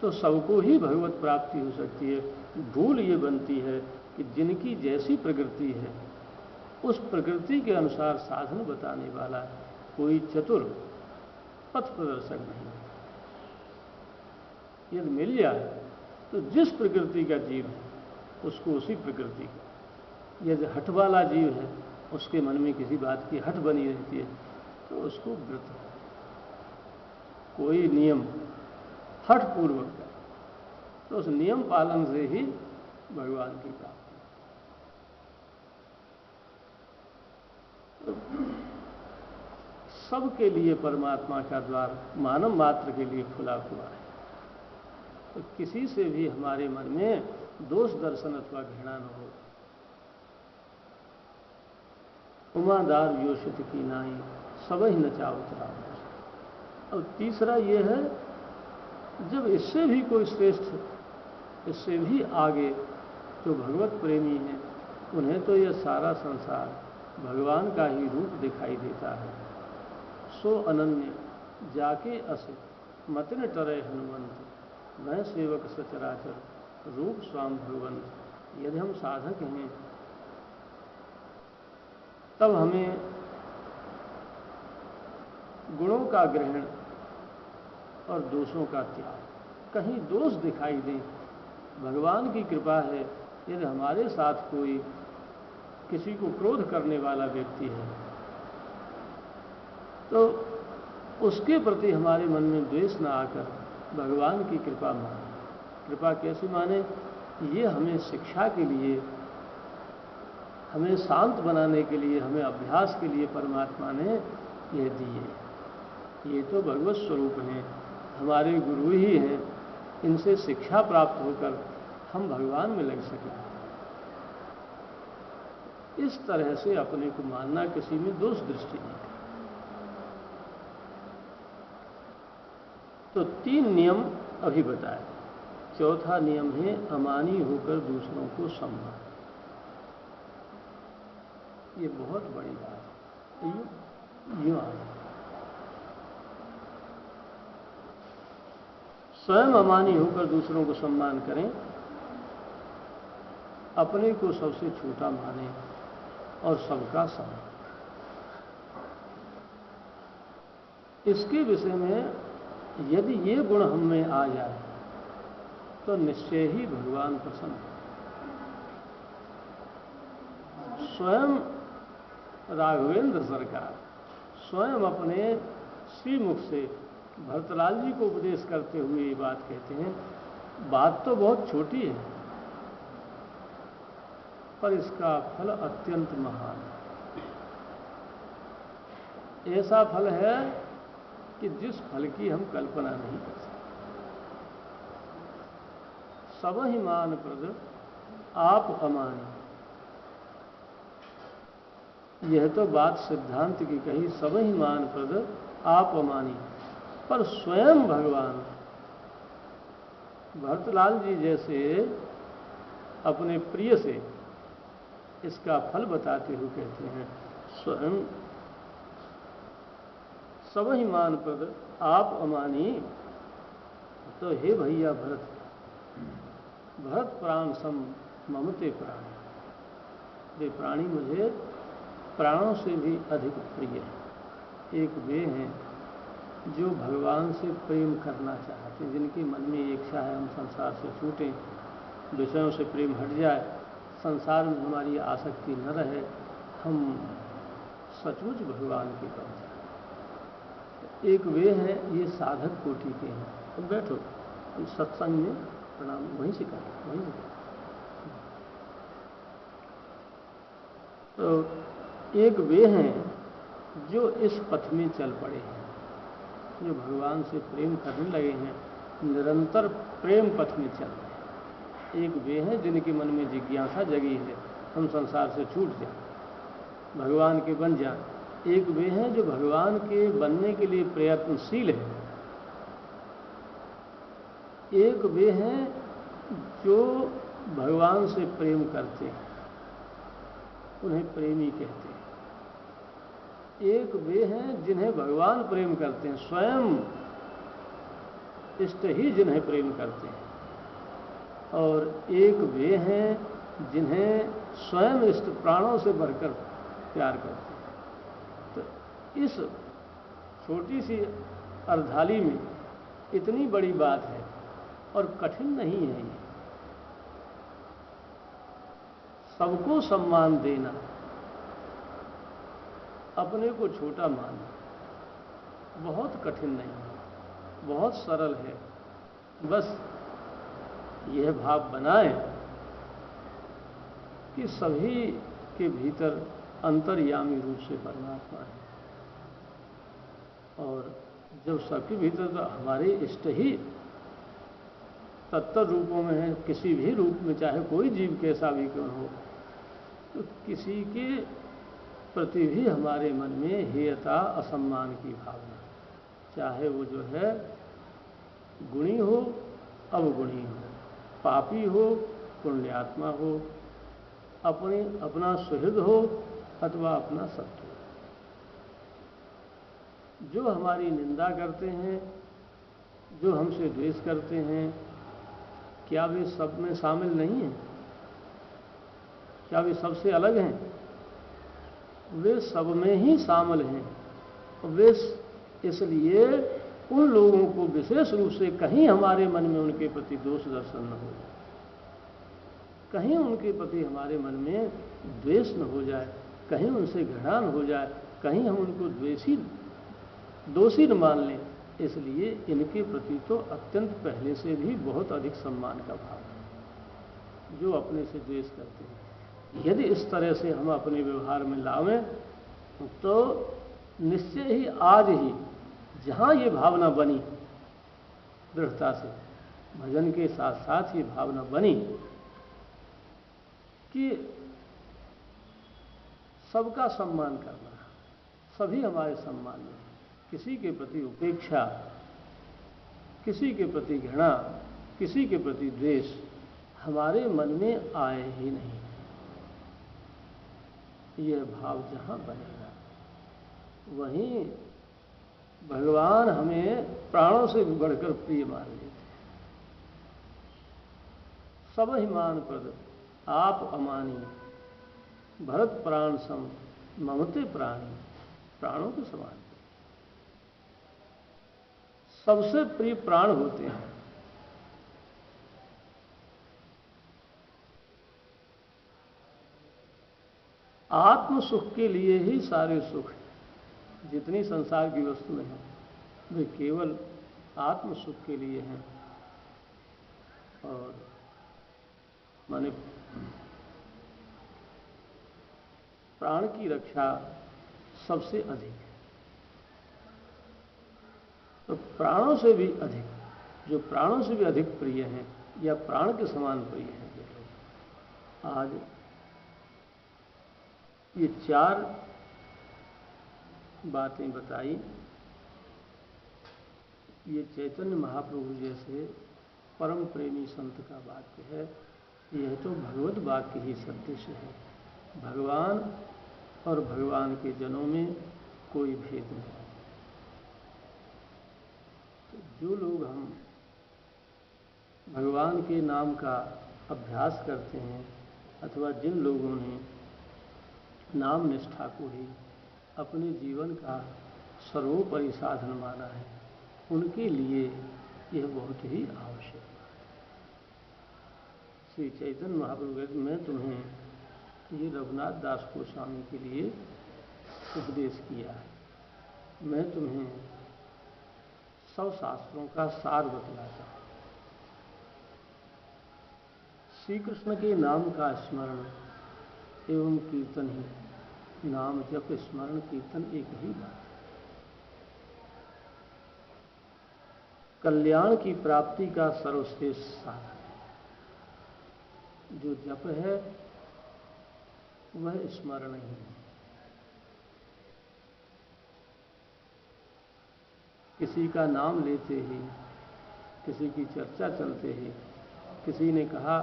तो सबको ही भगवत प्राप्ति हो सकती है। भूल ये बनती है कि जिनकी जैसी प्रकृति है उस प्रकृति के अनुसार साधन बताने वाला कोई चतुर पथ प्रदर्शक नहीं। यदि मिल जाए तो जिस प्रकृति का जीव है उसको उसी प्रकृति का, यदि हठ वाला जीव है उसके मन में किसी बात की हठ बनी रहती है तो उसको व्रत कोई नियम हठ पूर्वक है तो उस नियम पालन से ही भगवान की प्राप्ति। सबके लिए परमात्मा का द्वार मानव मात्र के लिए खुला हुआ है। तो किसी से भी हमारे मन में दोष दर्शन अथवा घृणा न हो। उमादार योषित की नाई सब ही नचावत राम। और तीसरा यह है, जब इससे भी कोई श्रेष्ठ, इससे भी आगे जो भगवत प्रेमी हैं, उन्हें तो यह सारा संसार भगवान का ही रूप दिखाई देता है। सो अनन्य जाके अस मतिन टरे हनुमंत, मैं सेवक सचराचर रूप स्वाम भगवंत। यदि हम साधक हैं तब हमें गुणों का ग्रहण और दोषों का त्याग, कहीं दोष दिखाई दे, भगवान की कृपा है। यदि हमारे साथ कोई किसी को क्रोध करने वाला व्यक्ति है तो उसके प्रति हमारे मन में द्वेष न आकर भगवान की कृपा माने। कृपा कैसे माने? ये हमें शिक्षा के लिए, हमें शांत बनाने के लिए, हमें अभ्यास के लिए परमात्मा ने यह दिए। ये तो भगवत स्वरूप हैं, हमारे गुरु ही हैं। इनसे शिक्षा प्राप्त होकर हम भगवान में लग सकें। इस तरह से अपने को मानना किसी में दोष दृष्टि नहीं। तो 3 नियम अभी बताए। चौथा नियम है अमानी होकर दूसरों को सम्मान। ये बहुत बड़ी बात है। यूं स्वयं अमानी होकर दूसरों को सम्मान करें, अपने को सबसे छोटा माने और सबका सम्मान। इसके विषय में यदि ये गुण हम में आ जाए तो निश्चय ही भगवान प्रसन्न। स्वयं राघवेंद्र सरकार स्वयं अपने श्रीमुख से भरतलाल जी को उपदेश करते हुए ये बात कहते हैं। बात तो बहुत छोटी है, पर इसका फल अत्यंत महान है। ऐसा फल है कि जिस फल की हम कल्पना नहीं कर सकते। सब ही मान प्रद आप अमानी, यह तो बात सिद्धांत की कही, सब ही मान प्रद आप अमानी, पर स्वयं भगवान भरतलाल जी जैसे अपने प्रिय से इसका फल बताते हुए कहते हैं, स्वयं सब ही मान प्रद आप अमानी। तो हे भैया भरत, भरत प्राण सम ममते प्राण, वे प्राणी मुझे प्राणों से भी अधिक प्रिय है। एक वे हैं जो भगवान से प्रेम करना चाहते हैं, जिनकी मन में इच्छा है हम संसार से छूटें, विषयों से प्रेम हट जाए, संसार में हमारी आसक्ति न रहे, हम सचमुच भगवान के पास जाए। एक वे हैं, ये साधक कोटि के हैं। अब बैठो, सत्संग में प्रणाम वहीं से करें, वहीं से। तो एक वे हैं जो इस पथ में चल पड़े हैं, जो भगवान से प्रेम करने लगे हैं, निरंतर प्रेम पथ में चल रहे हैं। एक वे हैं जिनके मन में जिज्ञासा जगी है, हम संसार से छूट जाएं, भगवान के बन जाएं। एक वे हैं जो भगवान के बनने के लिए प्रयत्नशील है। एक वे हैं जो भगवान से प्रेम करते हैं, उन्हें प्रेमी कहते हैं। एक वे हैं जिन्हें भगवान प्रेम करते हैं, स्वयं इष्ट ही जिन्हें प्रेम करते हैं। और एक वे हैं जिन्हें स्वयं इष्ट प्राणों से बढ़कर प्यार करते हैं। तो इस छोटी सी अर्धाली में इतनी बड़ी बात है और कठिन नहीं है। ये सबको सम्मान देना, अपने को छोटा मानना बहुत कठिन नहीं है, बहुत सरल है। बस यह भाव बनाए कि सभी के भीतर अंतर्यामी रूप से परमात्मा है, और जब सबके भीतर तो हमारे इष्ट ही तत्तर रूपों में है, किसी भी रूप में, चाहे कोई जीव कैसा भी क्यों हो, तो किसी के प्रति भी हमारे मन में हेयता असम्मान की भावना, चाहे वो जो है गुणी हो अवगुणी हो, पापी हो पुण्यात्मा हो, अपना सुहृद हो अथवा अपना शत्रु, जो हमारी निंदा करते हैं, जो हमसे द्वेष करते हैं, क्या वे सब में शामिल नहीं हैं? क्या वे सबसे अलग हैं? वे सब में ही शामिल हैं। वे इसलिए उन लोगों को विशेष रूप से कहीं हमारे मन में उनके प्रति दोष दर्शन न हो जाए, कहीं उनके प्रति हमारे मन में द्वेष न हो जाए, कहीं उनसे घृणा न हो जाए, कहीं हम उनको दोषी न मान लें। इसलिए इनके प्रति तो अत्यंत पहले से भी बहुत अधिक सम्मान का भाव है, जो अपने से द्वेष करते हैं। यदि इस तरह से हम अपने व्यवहार में लावें तो निश्चय ही आज ही जहां ये भावना बनी दृढ़ता से, भजन के साथ साथ ये भावना बनी कि सबका सम्मान करना, सभी हमारे सम्मान में, किसी के प्रति उपेक्षा, किसी के प्रति घृणा, किसी के प्रति द्वेष हमारे मन में आए ही नहीं। यह भाव जहां बनेगा वहीं भगवान हमें प्राणों से भी बढ़कर प्रिय मान लेते हैं। सब ही मान प्रद आप अमानी, भरत प्राण सम ममते प्राणी, प्राणों के समान सबसे प्रिय प्राण होते हैं। आत्म सुख के लिए ही सारे सुख हैं। जितनी संसार की वस्तुएं हैं वे केवल आत्म सुख के लिए हैं। और माने प्राण की रक्षा सबसे अधिक है। तो प्राणों से भी अधिक, जो प्राणों से भी अधिक प्रिय हैं या प्राण के समान प्रिय हैं जो लोग, आज ये 4 बातें बताई। ये चैतन्य महाप्रभु जैसे परम प्रेमी संत का वाक्य है। यह तो भगवत वाक्य ही सदृश है। भगवान और भगवान के जनों में कोई भेद नहीं। तो जो लोग हम भगवान के नाम का अभ्यास करते हैं अथवा जिन लोगों ने नाम निष्ठा को ही अपने जीवन का सर्वोपरि साधन माना है, उनके लिए यह बहुत ही आवश्यक है। श्री चैतन्य महाप्रभु कहते, मैं तुम्हें ये रघुनाथ दास गोस्वामी के लिए उपदेश किया है। मैं तुम्हें 100 शास्त्रों का सार बतलाता हूं। श्री कृष्ण के नाम का स्मरण एवं कीर्तन ही, नाम जप स्मरण कीर्तन एक ही बात है। कल्याण की प्राप्ति का सर्वश्रेष्ठ साधन है। जो जप है वह स्मरण ही है। किसी का नाम लेते ही, किसी की चर्चा चलते ही, किसी ने कहा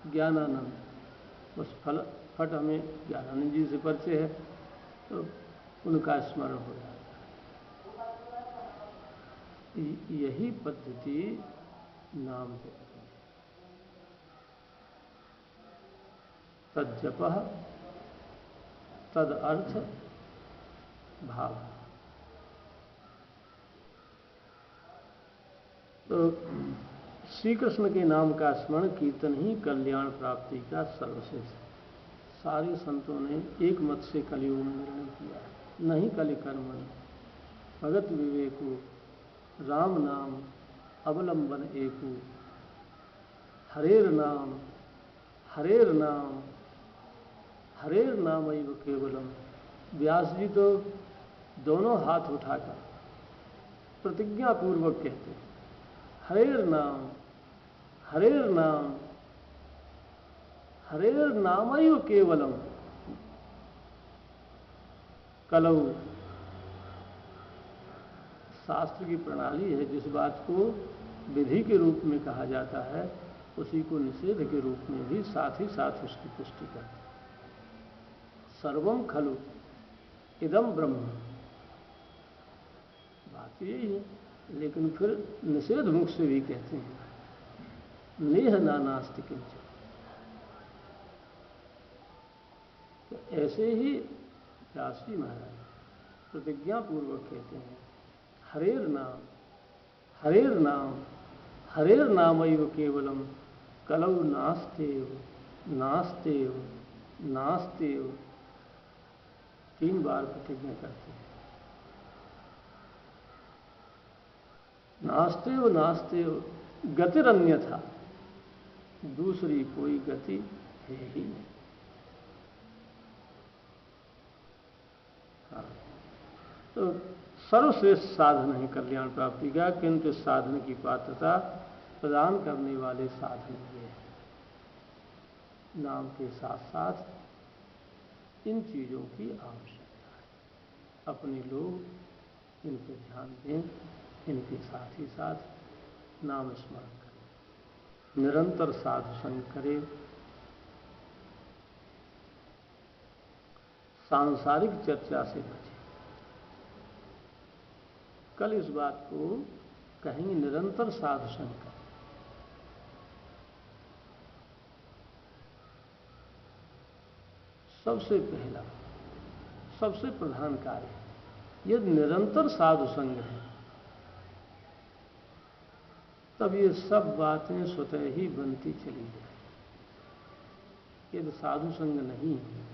ज्ञानानंद, बस फट हमें ज्ञानानंद जी से परिचय है तो उनका स्मरण हो जाता है। यही पद्धति नाम जप की है। तज्जपः तद अर्थ भाव। तो श्री कृष्ण के नाम का स्मरण कीर्तन ही कल्याण प्राप्ति का सर्वश्रेष्ठ है। सारे संतों ने एक मत से कलियुग में निर्णय किया है। नहीं कलि कर्मणि भगत विवेकु, राम नाम अवलंबन एकु, हरेर नाम हरेर नाम हरेर नाम एव केवलम। व्यास जी तो दोनों हाथ उठाकर प्रतिज्ञा पूर्वक कहते हैं, हरेर नाम हरेर नाम हरेर नामैव केवलम कलौ। शास्त्र की प्रणाली है, जिस बात को विधि के रूप में कहा जाता है उसी को निषेध के रूप में भी साथ ही साथ उसकी पुष्टि करते हैं। सर्वम खलु इदम ब्रह्म, बात यही है। लेकिन फिर निषेध मुख से भी कहते हैं, नेह नानास्ति किंचन। तो ऐसे ही व्यास जी महाराज प्रतिज्ञा पूर्वक कहते हैं, हरेर नाम हरेर नाम हरेर नामैव केवलम कलौ नास्तेव नास्तेव नास्तेव। 3 बार प्रतिज्ञा करते हैं, नास्तेव नास्तेव गतिरन्यथा, दूसरी कोई गति है ही नहीं। हाँ, तो सर्वश्रेष्ठ साधन है कल्याण प्राप्ति का, किंतु साधन की पात्रता प्रदान करने वाले साधन ये है। नाम के साथ साथ इन चीजों की आवश्यकता है। अपने लोग इन पर ध्यान दें, इनके साथ ही साथ नाम स्मरण करें, निरंतर साधु संग करें, सांसारिक चर्चा से बचें। कल इस बात को कहेंगे, निरंतर साधु संग करें। सबसे पहला सबसे प्रधान कार्य यदि निरंतर साधु संग है तब ये सब बातें स्वतः ही बनती चली जाए। यदि साधु संग नहीं है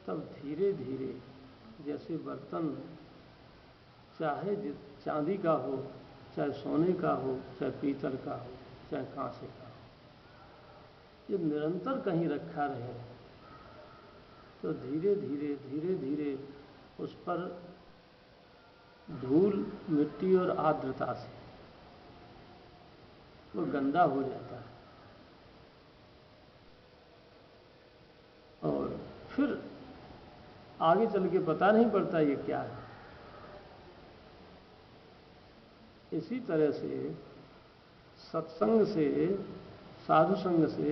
तब धीरे धीरे, जैसे बर्तन चाहे चांदी का हो, चाहे सोने का हो, चाहे पीतल का हो, चाहे कांसे का हो, ये निरंतर कहीं रखा रहे तो धीरे धीरे धीरे धीरे उस पर धूल, मिट्टी और आर्द्रता से वो गंदा हो जाता है। और फिर आगे चल के पता नहीं पड़ता ये क्या है। इसी तरह से सत्संग से, साधु संग से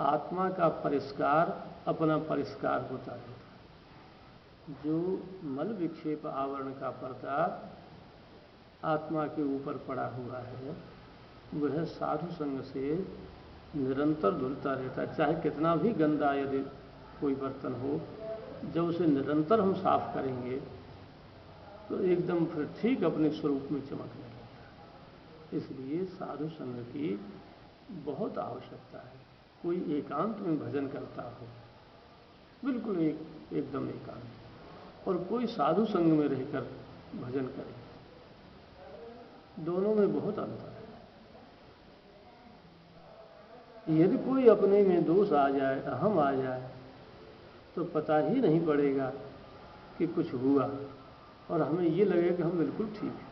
आत्मा का परिष्कार, अपना परिष्कार होता है। जो मल विक्षेप आवरण का पर्दा आत्मा के ऊपर पड़ा हुआ है, वह साधु संग से निरंतर धुलता रहता है। चाहे कितना भी गंदा यदि कोई बर्तन हो, जब उसे निरंतर हम साफ करेंगे तो एकदम फिर ठीक अपने स्वरूप में चमकने लगता है। इसलिए साधु संग की बहुत आवश्यकता है। कोई एकांत में भजन करता हो, बिल्कुल एकदम एकांत, और कोई साधु संग में रहकर भजन करे, दोनों में बहुत अंतर है। यदि कोई अपने में दोष आ जाए, अहम आ जाए, तो पता ही नहीं पड़ेगा कि कुछ हुआ, और हमें ये लगे कि हम बिल्कुल ठीक हैं।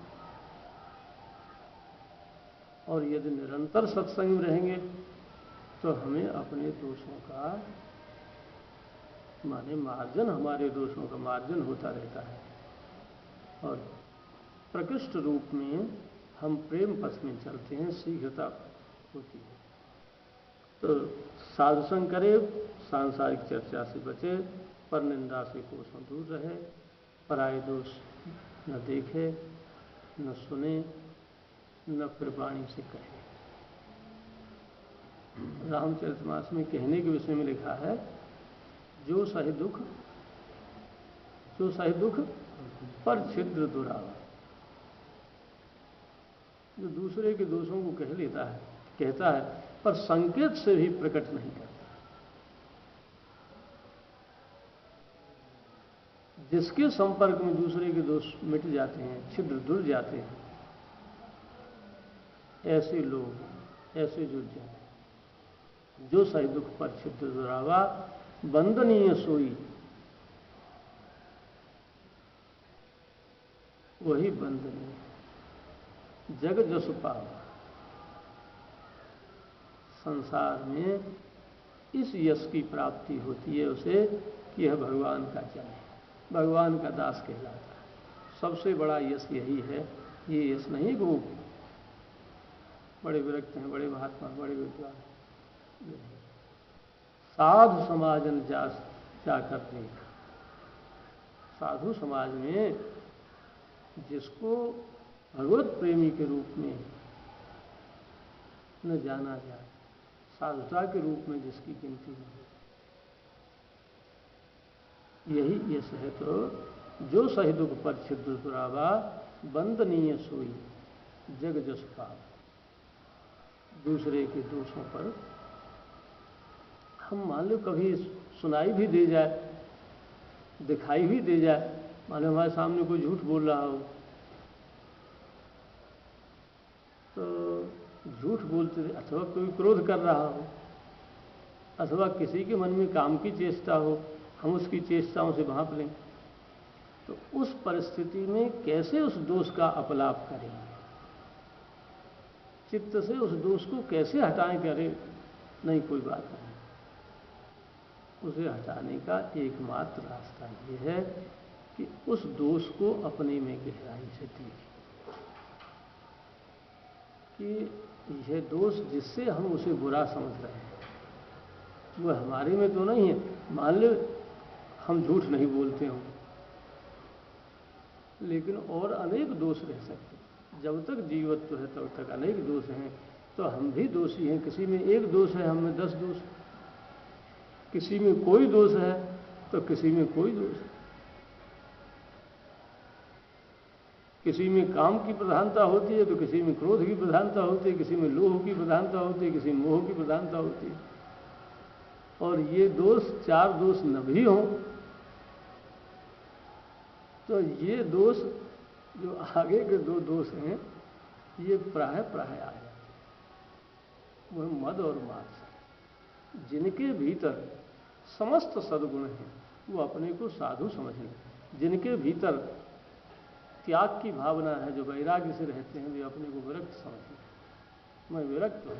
और यदि निरंतर सत्संग में रहेंगे तो हमें अपने दोषों का, माने मार्जन, हमारे दोषों का मार्जन होता रहता है, और प्रकृष्ट रूप में हम प्रेम पथ में चलते हैं, शीघ्रता होती है। तो साधु संग करे, सांसारिक चर्चा से बचे, पर निंदा से कोसों दूर रहे, पराये दोष न देखे, न सुने, न फिर वाणी से कहे। रामचरितमानस में कहने के विषय में लिखा है, जो सहे दुख पर छिद्र दुरावा। जो दूसरे के दोषों को कह लेता है, कहता है, पर संकेत से भी प्रकट नहीं करता। जिसके संपर्क में दूसरे के दोष मिट जाते हैं, छिद्र धुल जाते हैं, ऐसे लोग, ऐसे जो जन, जो सही दुख पर छिद्र दुरावा, बंदनीय सोई, वही बंदनीय, जग जसु पावा। संसार में इस यश की प्राप्ति होती है उसे कि यह भगवान का जन है, भगवान का दास कहलाता है। सबसे बड़ा यश यही है। ये यश नहीं कि वो बड़े विरक्त हैं, बड़े महात्मा, बड़े विद्वान, साधु समाजन जाकर देख। साधु समाज में जिसको भगवत प्रेमी के रूप में न जाना जाए, साधुता के रूप में जिसकी गिनती नहीं, यही यश है। तो जो सही दुख पर छिद्र दुरावा, बंदनीय सोई, जग जस पाव। दूसरे के दोषों पर हम मान लो कभी सुनाई भी दे जाए, दिखाई भी दे जाए, मान लो हमारे सामने कोई झूठ बोल रहा हो, तो झूठ बोलते, अथवा कोई क्रोध कर रहा हो, अथवा किसी के मन में काम की चेष्टा हो, हम उसकी चेष्टाओं से भांप लें, तो उस परिस्थिति में कैसे उस दोष का अपलाप करें, चित्त से उस दोष को कैसे हटाएं, करें, नहीं, कोई बात नहीं। उसे हटाने का एकमात्र रास्ता ये है कि उस दोष को अपने में गहराई से देखें कि यह दोष जिससे हम उसे बुरा समझ रहे हैं, वह हमारे में तो नहीं है। मान लो हम झूठ नहीं बोलते हों, लेकिन और अनेक दोष रह सकते हैं। जब तक जीवत्व है तब तक अनेक दोष हैं, तो हम भी दोषी हैं। किसी में एक दोष है, हम में 10 दोष, किसी में कोई दोष है तो किसी में कोई दोष है। किसी में काम की प्रधानता होती है तो किसी में क्रोध की प्रधानता होती है, किसी में लोभ की प्रधानता होती है, किसी में मोह की प्रधानता होती है। और ये दोष, 4 दोष न भी हों तो ये दोष जो आगे के दो दोष हैं ये प्राय प्राय आ जाते हैं, वह मद और मात्सर्य। जिनके भीतर समस्त सद्गुण हैं वो अपने को साधु समझ लें, जिनके भीतर त्याग की भावना है, जो वैराग्य से रहते हैं, वे अपने को विरक्त समझ लें, मैं विरक्त हूँ।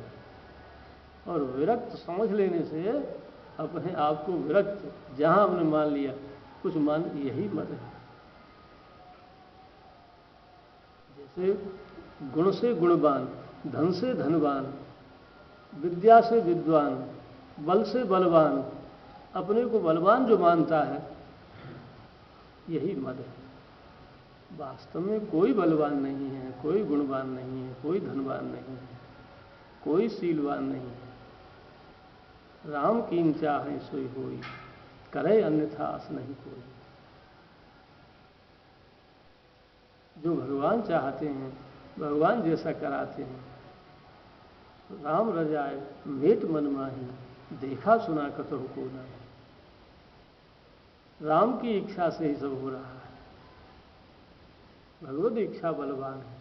और विरक्त समझ लेने से अपने आप को विरक्त जहां हमने मान लिया कुछ मान, यही मद है। जैसे गुण से गुणवान, धन से धनवान, विद्या से विद्वान, बल से बलवान, अपने को बलवान जो मानता है यही मद है। वास्तव में कोई बलवान नहीं है, कोई गुणवान नहीं है, कोई धनवान नहीं है, कोई शीलवान नहीं है। राम कीन चाहे सोई होई, करे अन्यथा आस नहीं कोई। जो भगवान चाहते हैं, भगवान जैसा कराते हैं। राम रजाए मेट मन माही, देखा सुना कतहु को नहीं। राम की इच्छा से ही सब हो रहा है। भगवत इच्छा बलवान है,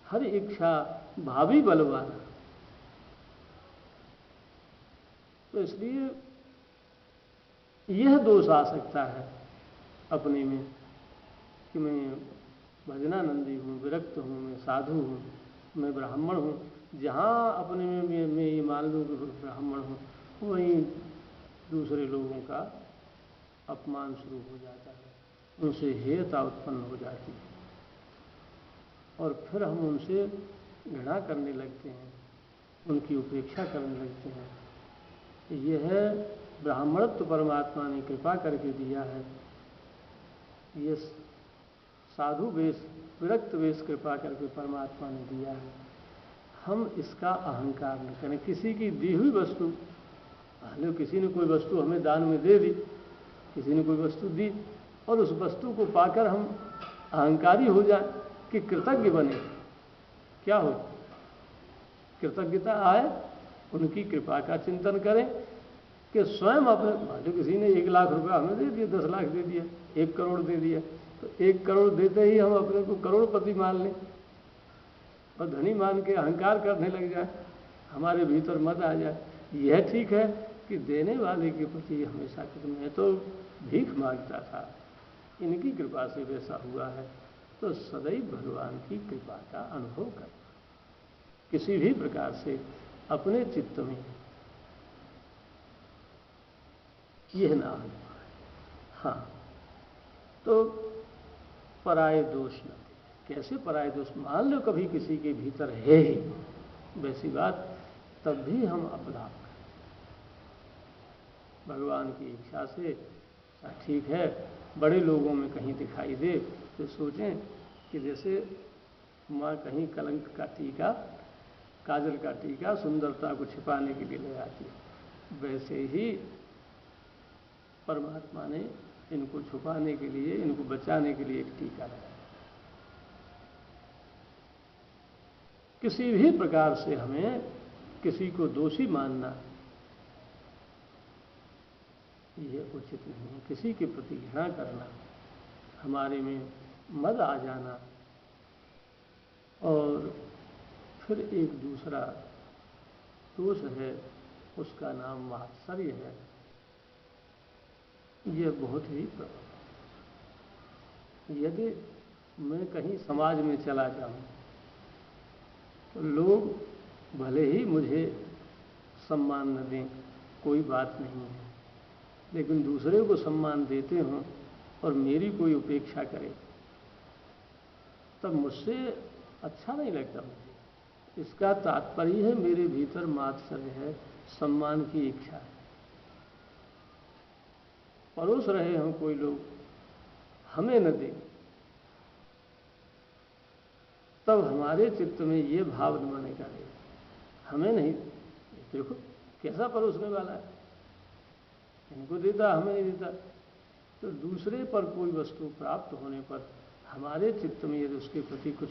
हर इच्छा भावी बलवान है। तो इसलिए यह दोष आ सकता है अपने में कि मैं भजनानंदी हूँ, विरक्त हूँ, मैं साधु हूँ, मैं ब्राह्मण हूँ। जहाँ अपने में मैं ये मान लूँ कि ब्राह्मण हूँ, वहीं दूसरे लोगों का अपमान शुरू हो जाता है, उनसे हेयता उत्पन्न हो जाती है और फिर हम उनसे घृणा करने लगते हैं, उनकी उपेक्षा करने लगते हैं। यह ब्राह्मणत्व परमात्मा ने कृपा करके दिया है, ये साधु वेश, विरक्त वेश कृपा करके परमात्मा ने दिया है। हम इसका अहंकार न करें। किसी की दी हुई वस्तु, पहले किसी ने कोई वस्तु हमें दान में दे दी, किसी ने कोई वस्तु दी और उस वस्तु को पाकर हम अहंकारी हो जाए कि कृतज्ञ बने, क्या हो? कृतज्ञता आए, उनकी कृपा का चिंतन करें कि स्वयं अपने, जो किसी ने 1 लाख रुपया हमें दे दिया, 10 लाख दे दिया, 1 करोड़ दे दिया, तो 1 करोड़ देते ही हम अपने को करोड़पति मान लें और धनी मान के अहंकार करने लग जाए, हमारे भीतर मद आ जाए। यह ठीक है कि देने वाले के प्रति हमेशा कि मैं तो भीख मांगता था, इनकी कृपा से वैसा हुआ है। तो सदैव भगवान की कृपा का अनुभव कर, किसी भी प्रकार से अपने चित्त में यह ना हो। हाँ, तो पराये दोष न दे। कैसे पराये दोष? मान लो कभी किसी के भीतर है ही वैसी बात, तब भी हम अपलाप करें भगवान की इच्छा से। ठीक है, बड़े लोगों में कहीं दिखाई दे तो सोचें कि जैसे माँ कहीं कलंक का टीका, काजल का टीका सुंदरता को छिपाने के लिए ले आती है, वैसे ही परमात्मा ने इनको छुपाने के लिए, इनको बचाने के लिए एक टीका लगाया। किसी भी प्रकार से हमें किसी को दोषी मानना यह उचित नहीं है। किसी के प्रति घृणा करना, हमारे में मद आ जाना और फिर एक दूसरा दोष है, उसका नाम मात्सर्य है। यह बहुत ही प्रबल। यदि मैं कहीं समाज में चला जाऊं तो लोग भले ही मुझे सम्मान न दें, कोई बात नहीं है, लेकिन दूसरे को सम्मान देते हों और मेरी कोई उपेक्षा करे तब मुझसे अच्छा नहीं लगता मुझे। इसका तात्पर्य है मेरे भीतर मात्सर्य है, सम्मान की इच्छा है। परोस रहे हों कोई लोग, हमें न दें, तब हमारे चित्त में ये भाव न बनेगा, हमें नहीं, देखो कैसा परोसने वाला है, इनको देता हमें नहीं देता। तो दूसरे पर कोई वस्तु प्राप्त होने पर हमारे चित्त में यदि उसके प्रति कुछ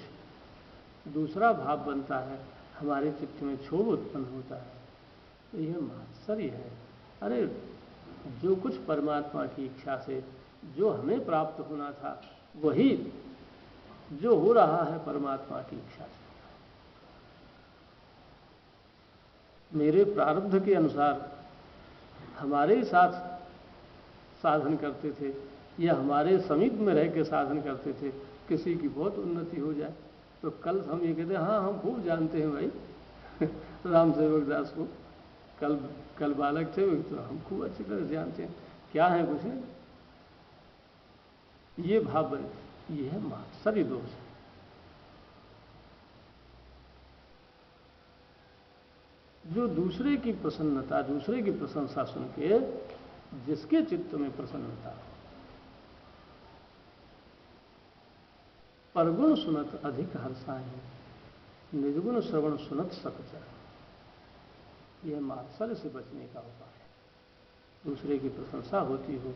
दूसरा भाव बनता है, हमारे चित्त में क्षोभ उत्पन्न होता है, तो यह मात्सर्य है। अरे जो कुछ परमात्मा की इच्छा से जो हमें प्राप्त होना था वही जो हो रहा है परमात्मा की इच्छा से। मेरे प्रारब्ध के अनुसार हमारे साथ साधन करते थे या हमारे समीप में रह के साधन करते थे, किसी की बहुत उन्नति हो जाए तो कल हम ये कहते हैं हाँ हम खूब जानते हैं भाई राम सेवक दास को, कल बालक थे तो हम खूब अच्छी तरह जानते हैं, क्या है कुछ नहीं। ये भाव बने, ये है मात्सर्य दोष है। जो दूसरे की प्रसन्नता, दूसरे की प्रशंसा सुन के जिसके चित्त में प्रसन्नता हो, परगुण सुनत अधिक हर्षाएं, निर्गुण श्रवण सुनत सकचा। यह मात्सर्य से बचने का उपाय है। दूसरे की प्रशंसा होती हो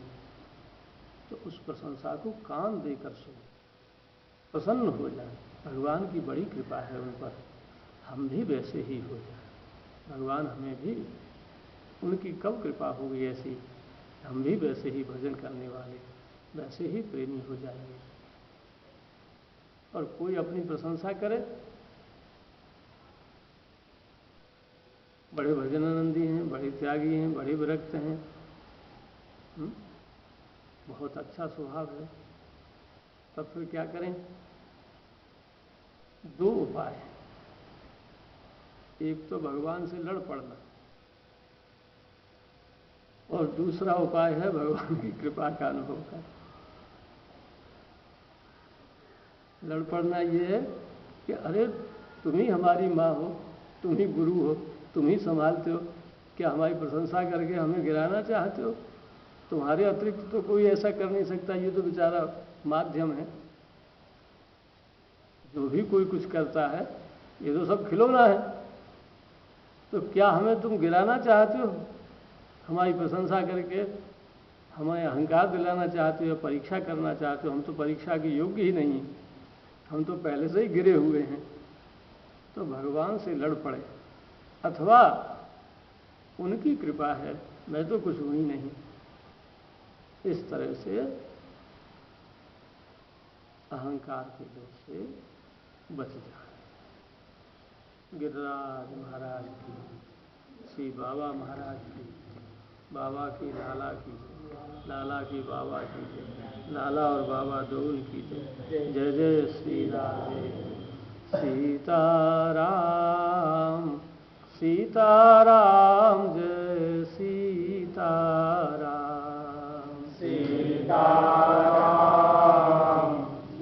तो उस प्रशंसा को कान देकर सुनो, प्रसन्न हो जाए। भगवान की बड़ी कृपा है उन पर, हम भी वैसे ही हो जाए। भगवान हमें भी, उनकी कब कृपा होगी ऐसी, हम भी वैसे ही भजन करने वाले, वैसे ही प्रेमी हो जाएंगे। और कोई अपनी प्रशंसा करे, बड़े भजनानंदी हैं, बड़े त्यागी हैं, बड़े विरक्त हैं, बहुत अच्छा स्वभाव है, तब फिर क्या करें? दो उपाय हैं। एक तो भगवान से लड़ पड़ना और दूसरा उपाय है भगवान की कृपा का अनुभव कर। लड़ पड़ना ये है कि अरे तुम ही हमारी माँ हो, तुम ही गुरु हो, तुम ही संभालते हो, क्या हमारी प्रशंसा करके हमें गिराना चाहते हो? तुम्हारे अतिरिक्त तो कोई ऐसा कर नहीं सकता, ये तो बेचारा माध्यम है। जो भी कोई कुछ करता है ये तो सब खिलौना है, तो क्या हमें तुम गिराना चाहते हो? हमारी प्रशंसा करके हमें अहंकार दिलाना चाहते हो, परीक्षा करना चाहते हो? हम तो परीक्षा के योग्य ही नहीं, हम तो पहले से ही गिरे हुए हैं। तो भगवान से लड़ पड़े, अथवा उनकी कृपा है, मैं तो कुछ हूँ ही नहीं, इस तरह से अहंकार के दोष से बच जाए। गिरिराज महाराज की, श्री बाबा महाराज की, बाबा की लाला की, लाला की बाबा की, लाला और बाबा दोनों की जय। जय जय श्री राधे सीताराम, सीताराम जय सीताराम, सीताराम,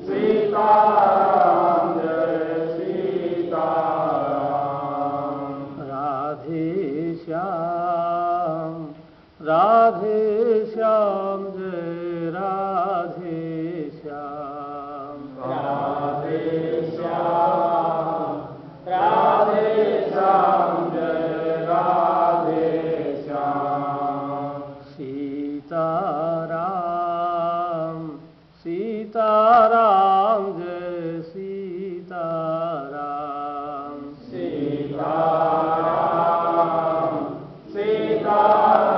सीताराम जय सीताराम। राधे श्याम, राधे श्याम जय राधे श्याम, राधे श्याम, राधे श्याम जय राधे श्याम। सीताराम, सीताराम जय सीताराम, सीताराम, सीताराम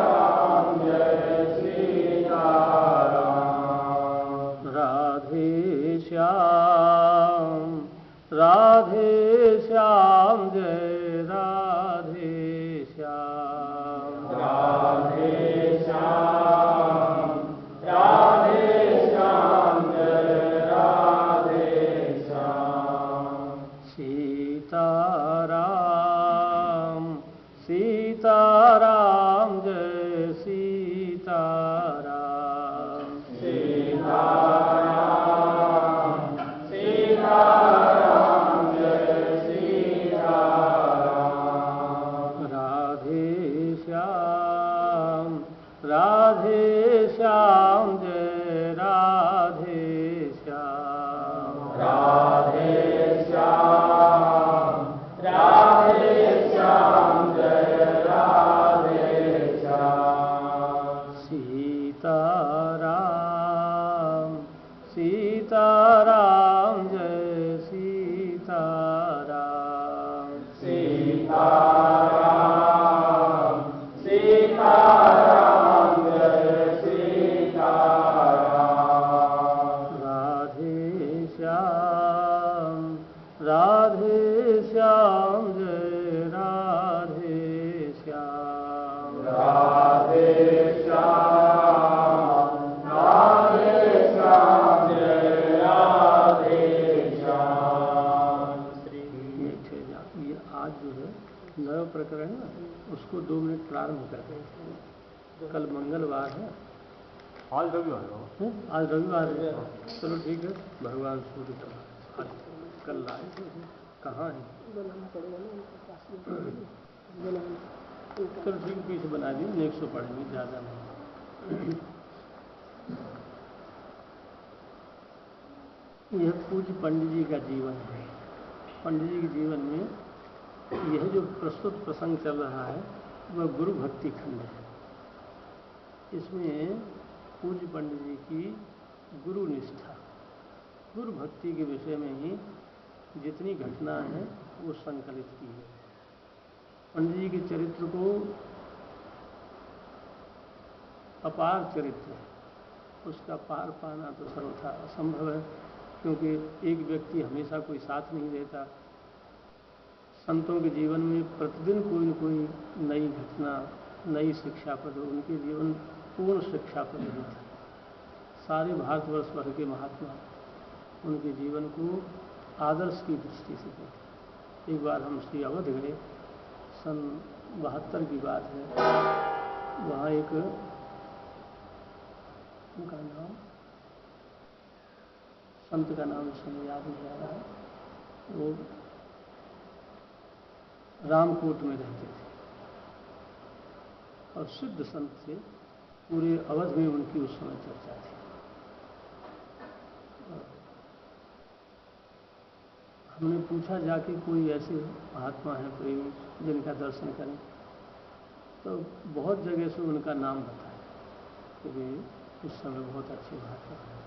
जय सीताराम। राधे श्याम, राधे श्याम जय राधे श्याम, राधे श्याम, राधे श्याम जय राधे श्याम। सीताराम, सीताराम जय सीताराम, सीताराम, सीताराम जय सीताराम। राधे श्याम, राधे श्याम जय राधे श्याम, राधे श्याम, प्रकरण है ना, उसको 2 मिनट प्रारंभ करते हैं। कल मंगलवार है, आज रविवार है। आज रविवार है। चलो ठीक है, भगवान सूर्य का आज कल लाए कहाँ है? चलो ठीक है, पीछे बना दी, 100 पढ़ेंगे, ज़्यादा नहीं। यह पूज्य पंडित जी का जीवन है। पंडित जी के जीवन में यह जो प्रस्तुत प्रसंग चल रहा है वह गुरु भक्ति खंड है। इसमें पूज्य पंडित जी की गुरु निष्ठा, गुरु भक्ति के विषय में ही जितनी घटना है वो संकलित की है। पंडित जी के चरित्र को अपार चरित्र है, उसका पार पाना तो सर्वथा असंभव है, क्योंकि एक व्यक्ति हमेशा कोई साथ नहीं देता। संतों के जीवन में प्रतिदिन कोई न कोई नई घटना, नई शिक्षापद, उनके जीवन पूर्ण शिक्षापद ही था। सारे भारतवर्ष भर के महात्मा उनके जीवन को आदर्श की दृष्टि से देखते। एक बार हम श्री अवध गए, सन 72 की बात है। वहाँ एक, उनका नाम, संत का नाम इस समय याद नहीं आ रहा है, वो रामकोट में रहते थे और सिद्ध संत थे। पूरे अवध में उनकी उस समय चर्चा थी। हमने पूछा जाके कोई ऐसे महात्मा है प्रेमी जिनका दर्शन करें, तो बहुत जगह से उनका नाम बताया कि वे उस समय बहुत अच्छे महात्मा हैं।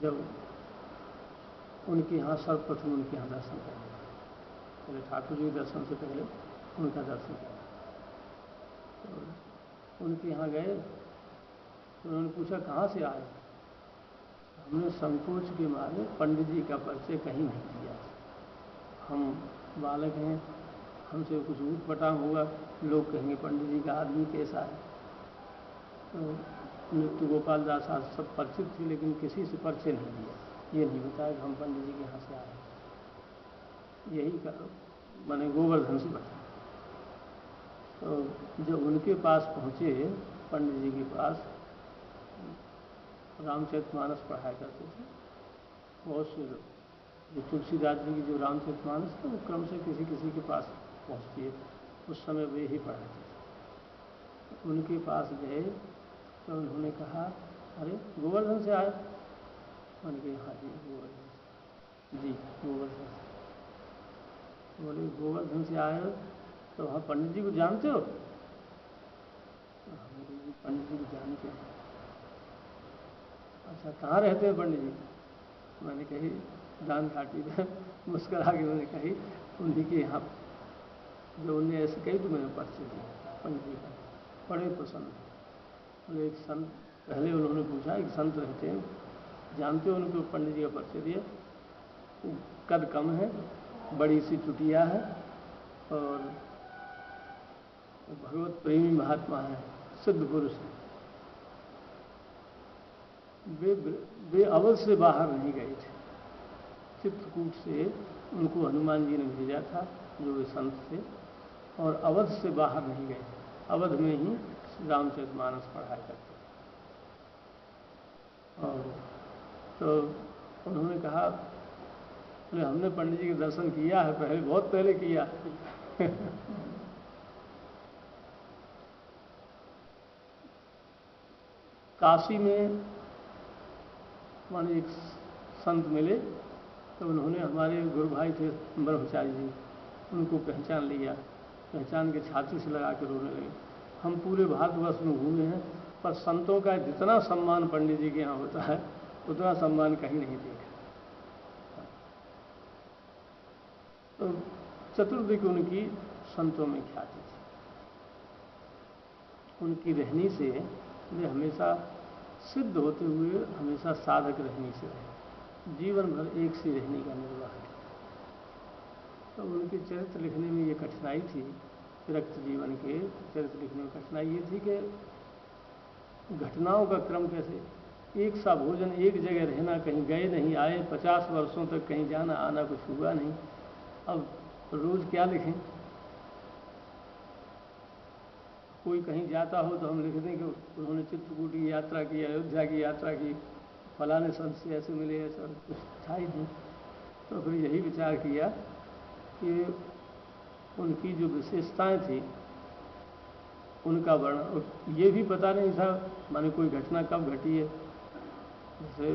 जब उनके यहाँ सर्वप्रथम उनके यहाँ दर्शन करें, पहले ठाकुर जी के दर्शन से पहले उनका दर्शन किया। तो उनके यहाँ गए तो उन्होंने पूछा कहाँ से आए? हमने संकोच के मारे पंडित जी का परिचय कहीं नहीं दिया। हम बालक हैं, हमसे कुछ ऊट पटांग होगा, लोग कहेंगे पंडित जी का आदमी कैसा है। तो नृत्य गोपाल दास सब परिचित थे, लेकिन किसी से परिचय नहीं दिया। ये नहीं बताया कि हम पंडित जी के यहाँ से आए। यही करो, मैंने गोवर्धन से बताया। तो जब उनके पास पहुँचे, पंडित जी के पास, रामचरितमानस पढ़ाया करते थे। बहुत से जो तुलसीदास जी की जो रामचरितमानस था वो क्रम से किसी किसी के पास पहुँचती है। उस समय वे ही पढ़ाते थे। उनके पास गए तो उन्होंने कहा, अरे गोवर्धन से आए? मैंने कहा हाँ जी गोवर्धन से। जी गोवर्धन से। बोले गोवर्धन से आए हो तो वहाँ पंडित जी को जानते हो? तो हमने कहा जी पंडित जी को जानते हैं। अच्छा कहाँ रहते हैं पंडित जी? मैंने कही दान घाटी में। मुस्कुरा के मैंने कही उन्हीं के यहाँ। जो उन्हें ऐसे कही तो मैंने परिचय दिया पंडित जी का। बड़े प्रसन्न। बोले एक संत, पहले उन्होंने पूछा एक संत रहते हैं, जानते हो उनको? पंडित जी का परिचय दिया। कद कम है, बड़ी सी चुटिया है और भगवत प्रेमी महात्मा है, सिद्ध पुरुष है। वे अवध से बाहर नहीं गए थे। चित्रकूट से उनको हनुमान जी ने भेजा था, जो वे संत थे, और अवध से बाहर नहीं गए। अवध में ही रामचरितमानस पढ़ाया करते। और तो उन्होंने कहा, बोले हमने पंडित जी के दर्शन किया है, पहले बहुत पहले किया। काशी में माने एक संत मिले तो उन्होंने, हमारे गुरु भाई थे ब्रह्मचारी जी, उनको पहचान लिया। पहचान के छाती से लगा के रोने लगे। हम पूरे भारतवर्ष में घूमे हैं, पर संतों का जितना सम्मान पंडित जी के यहाँ होता है उतना सम्मान कहीं नहीं देखा। तो चतुर्दिक उनकी संतों में ख्याति थी। उनकी रहनी से वे हमेशा सिद्ध होते हुए हमेशा साधक रहनी से रहे, जीवन भर एक सी रहने का निर्वाह किया। तो उनके चरित्र लिखने में ये कठिनाई थी, विरक्त जीवन के चरित्र लिखने में कठिनाई ये थी कि घटनाओं का क्रम कैसे, एक सा भोजन, एक जगह रहना, कहीं गए नहीं आए, 50 वर्षों तक कहीं जाना आना कुछ हुआ नहीं, अब रोज़ क्या लिखें? कोई कहीं जाता हो तो हम लिख दें कि उन्होंने चित्रकूट की यात्रा की, अयोध्या की यात्रा की, फलाने संत से ऐसे मिले, ऐसा कुछ था ही नहीं। तो फिर यही विचार किया कि उनकी जो विशेषताएं थी उनका वर्णन, ये भी पता नहीं था माने कोई घटना कब घटी है। जैसे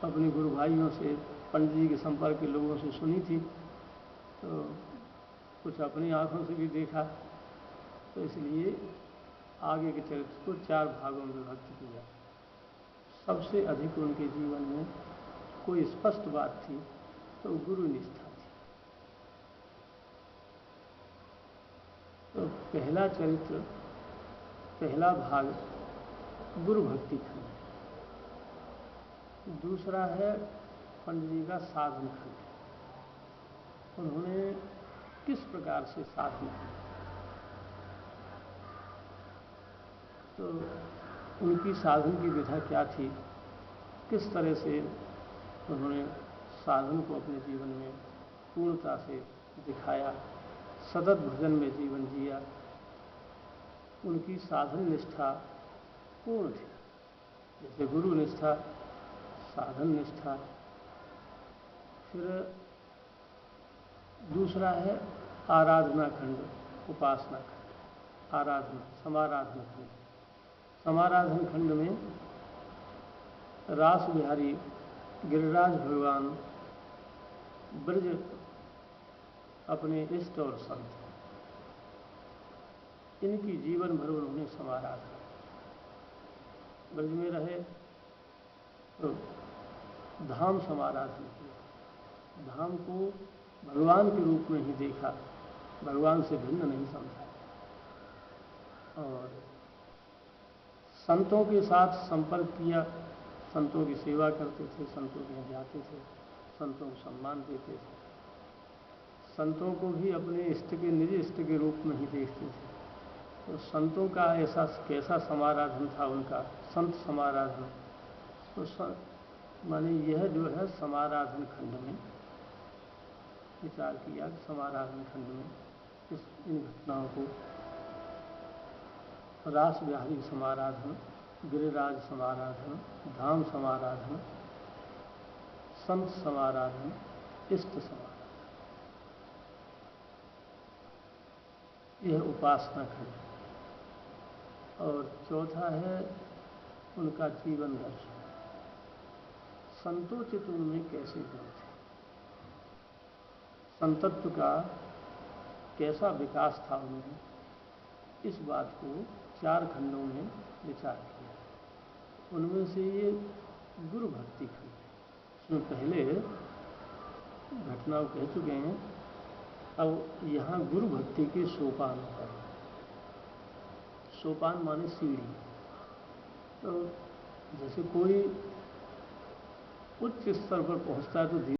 अपने गुरु भाइयों से, पंडित जी के संपर्क के लोगों से सुनी थी, तो कुछ अपनी आंखों से भी देखा, तो इसलिए आगे के चरित्र को 4 भागों में विभक्त किया। सबसे अधिक उनके जीवन में कोई स्पष्ट बात थी तो गुरु निष्ठा थी। तो पहला चरित्र, पहला भाग गुरु भक्ति खंड, दूसरा है पंडित जी का साधन खंड। उन्होंने किस प्रकार से साधन किया, तो उनकी साधन की विधा क्या थी, किस तरह से उन्होंने साधन को अपने जीवन में पूर्णता से दिखाया, सतत भजन में जीवन जिया, उनकी साधन निष्ठा पूर्ण थी। जैसे गुरु निष्ठा, साधन निष्ठा। फिर दूसरा है आराधना खंड, उपासना खंड, आराधना, समाराधना खंड। समाराधन खंड में रास बिहारी गिरिराज भगवान, ब्रज अपने इष्ट और संत, इनकी जीवन भर उन्होंने समाराधना, ब्रज में रहे तो धाम समाराधना किया, धाम को भगवान के रूप में ही देखा, भगवान से भिन्न नहीं समझा, और संतों के साथ संपर्क किया, संतों की सेवा करते थे, संतों के यहाँ जाते थे, संतों को सम्मान देते थे, संतों को भी अपने इष्ट के, निज इष्ट के रूप में ही देखते थे। तो संतों का ऐसा कैसा समाराधन था उनका, संत समाराधन। तो माने यह जो है समाराधन खंड में विचार किया कि समाराधन खंड में इन घटनाओं को, रास बिहारी समाराधन, गिरिराज समाराधन, धाम समाराधन, संत समाराधन, इष्ट समाराधन, यह उपासना खंड। और चौथा है उनका जीवन दर्शन, संतोचित उनमें कैसे गुण थे, संतत्व का कैसा विकास था उनमें, इस बात को 4 खंडों में विचार किया। उनमें से ये गुरु भक्ति खंड है, इसमें पहले घटनाओं कह चुके हैं, अब यहाँ गुरु भक्ति के सोपान पर, सोपान माने सीढ़ी। तो जैसे कोई उच्च स्तर पर पहुँचता है तो